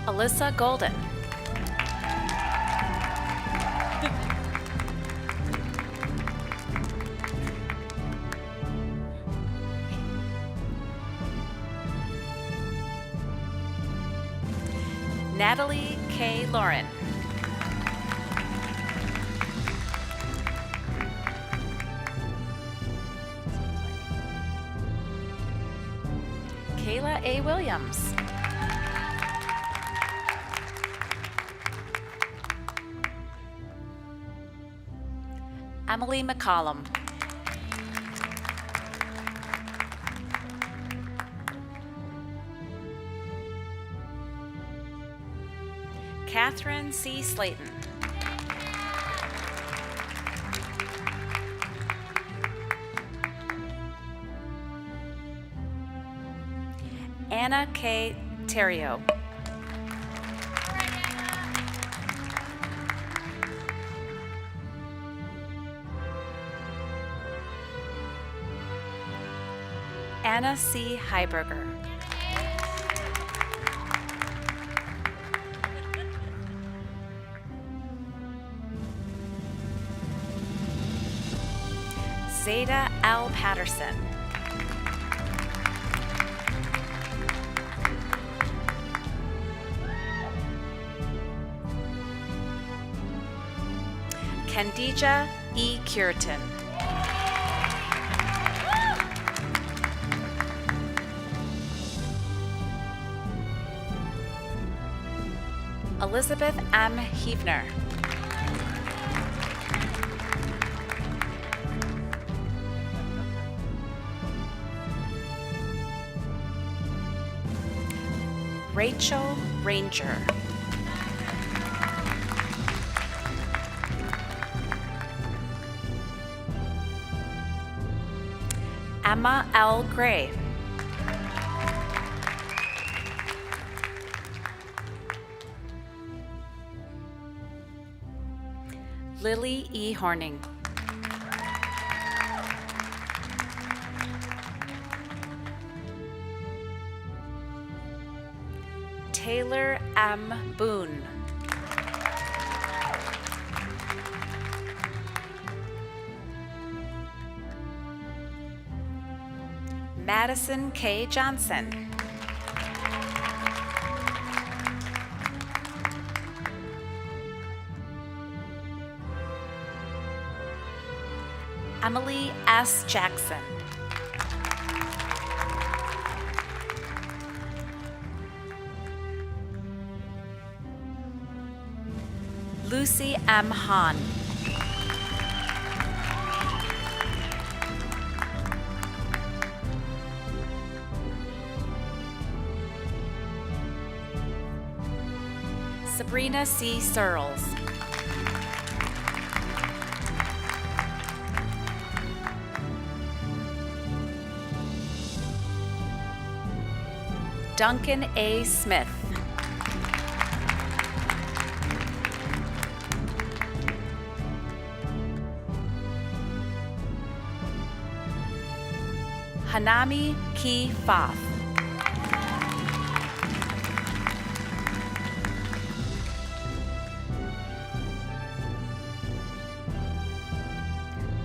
Alyssa Golden. Natalie K. Lauren. Kayla A. Williams. Emily McCollum. Catherine C. Slayton. Anna K. Terrio. Anna C. Heiberger. Zeta L. Patterson. Candija E. Curtin. Elizabeth M. Heavner. Rachel Ranger. Emma L. Gray. Lily E. Horning. Taylor M. Boone. Madison K. Johnson. Emily S. Jackson. Lucy M. Hahn. Sabrina C. Searles. Duncan A. Smith. Hanami Ki Fath.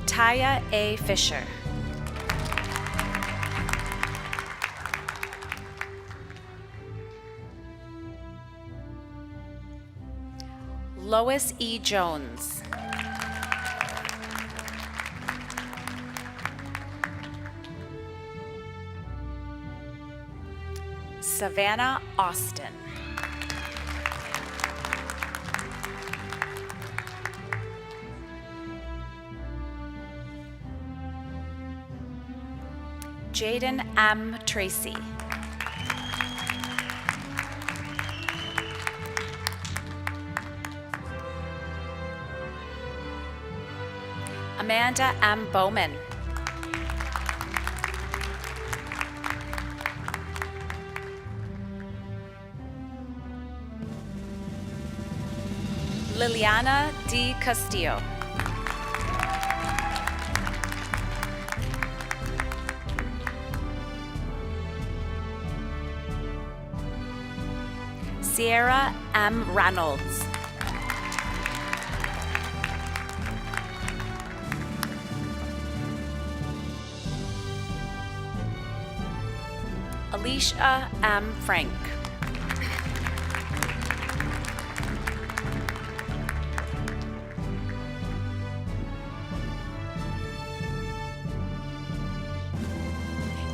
Taya A. Fisher. Lois E. Jones. Savannah Austin. Jaden M. Tracy. Amanda M. Bowman. Liliana D. Castillo. Sierra M. Reynolds. Alicia M. Frank.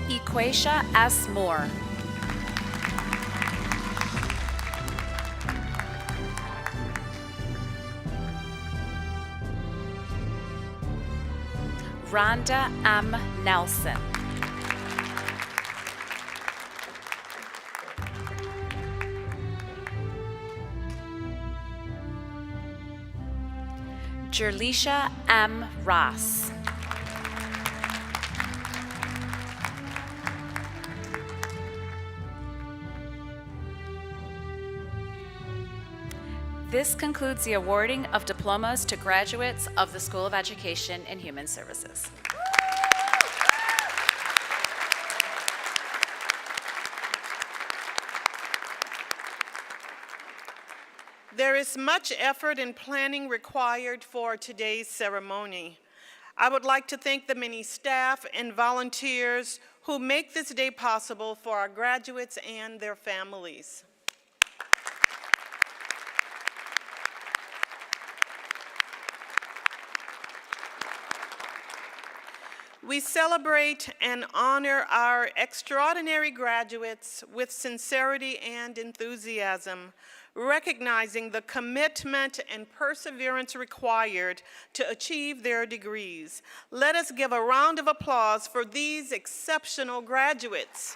Equacia S. Moore. Rhonda M. Nelson. Jerlisha M. Ross. This concludes the awarding of diplomas to graduates of the School of Education and Human Services. There is much effort and planning required for today's ceremony. I would like to thank the many staff and volunteers who make this day possible for our graduates and their families. We celebrate and honor our extraordinary graduates with sincerity and enthusiasm, recognizing the commitment and perseverance required to achieve their degrees. Let us give a round of applause for these exceptional graduates.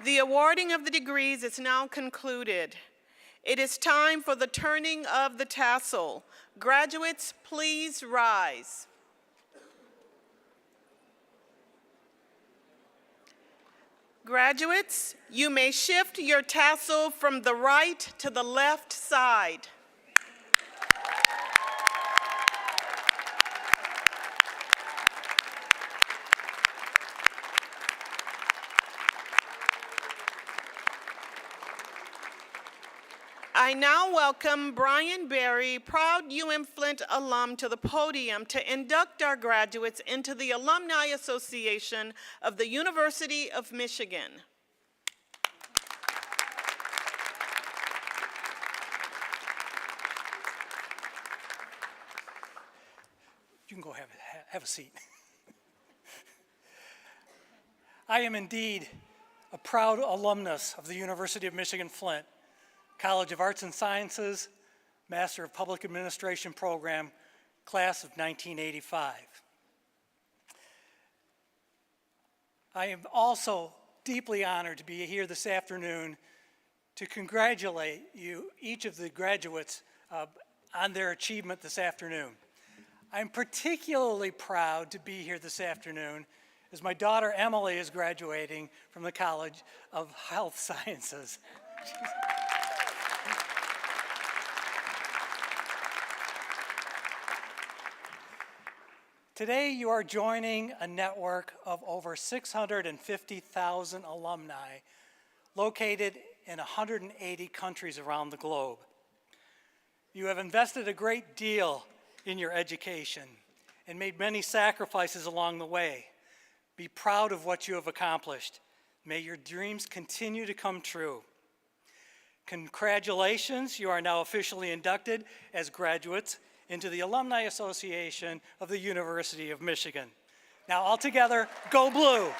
The awarding of the degrees is now concluded. It is time for the turning of the tassel. Graduates, please rise. Graduates, you may shift your tassel from the right to the left side. I now welcome Brian Berry, proud UM-Flint alum, to the podium to induct our graduates into the Alumni Association of the University of Michigan. You can go have a seat. I am indeed a proud alumnus of the University of Michigan-Flint, College of Arts and Sciences, Master of Public Administration program, class of 1985. I am also deeply honored to be here this afternoon to congratulate you, each of the graduates, on their achievement this afternoon. I'm particularly proud to be here this afternoon as my daughter Emily is graduating from the College of Health Sciences. Today you are joining a network of over 650,000 alumni located in 180 countries around the globe. You have invested a great deal in your education and made many sacrifices along the way. Be proud of what you have accomplished. May your dreams continue to come true. Congratulations, you are now officially inducted as graduates into the Alumni Association of the University of Michigan. Now all together, go blue!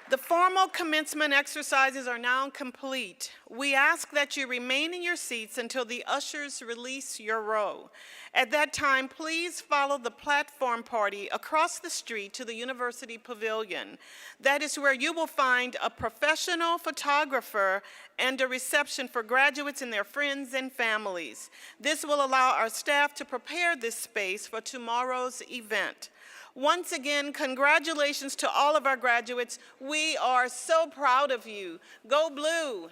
The formal commencement exercises are now complete. We ask that you remain in your seats until the ushers release your row. At that time, please follow the platform party across the street to the University Pavilion. That is where you will find a professional photographer and a reception for graduates and their friends and families. This will allow our staff to prepare this space for tomorrow's event. Once again, congratulations to all of our graduates. We are so proud of you. Go Blue!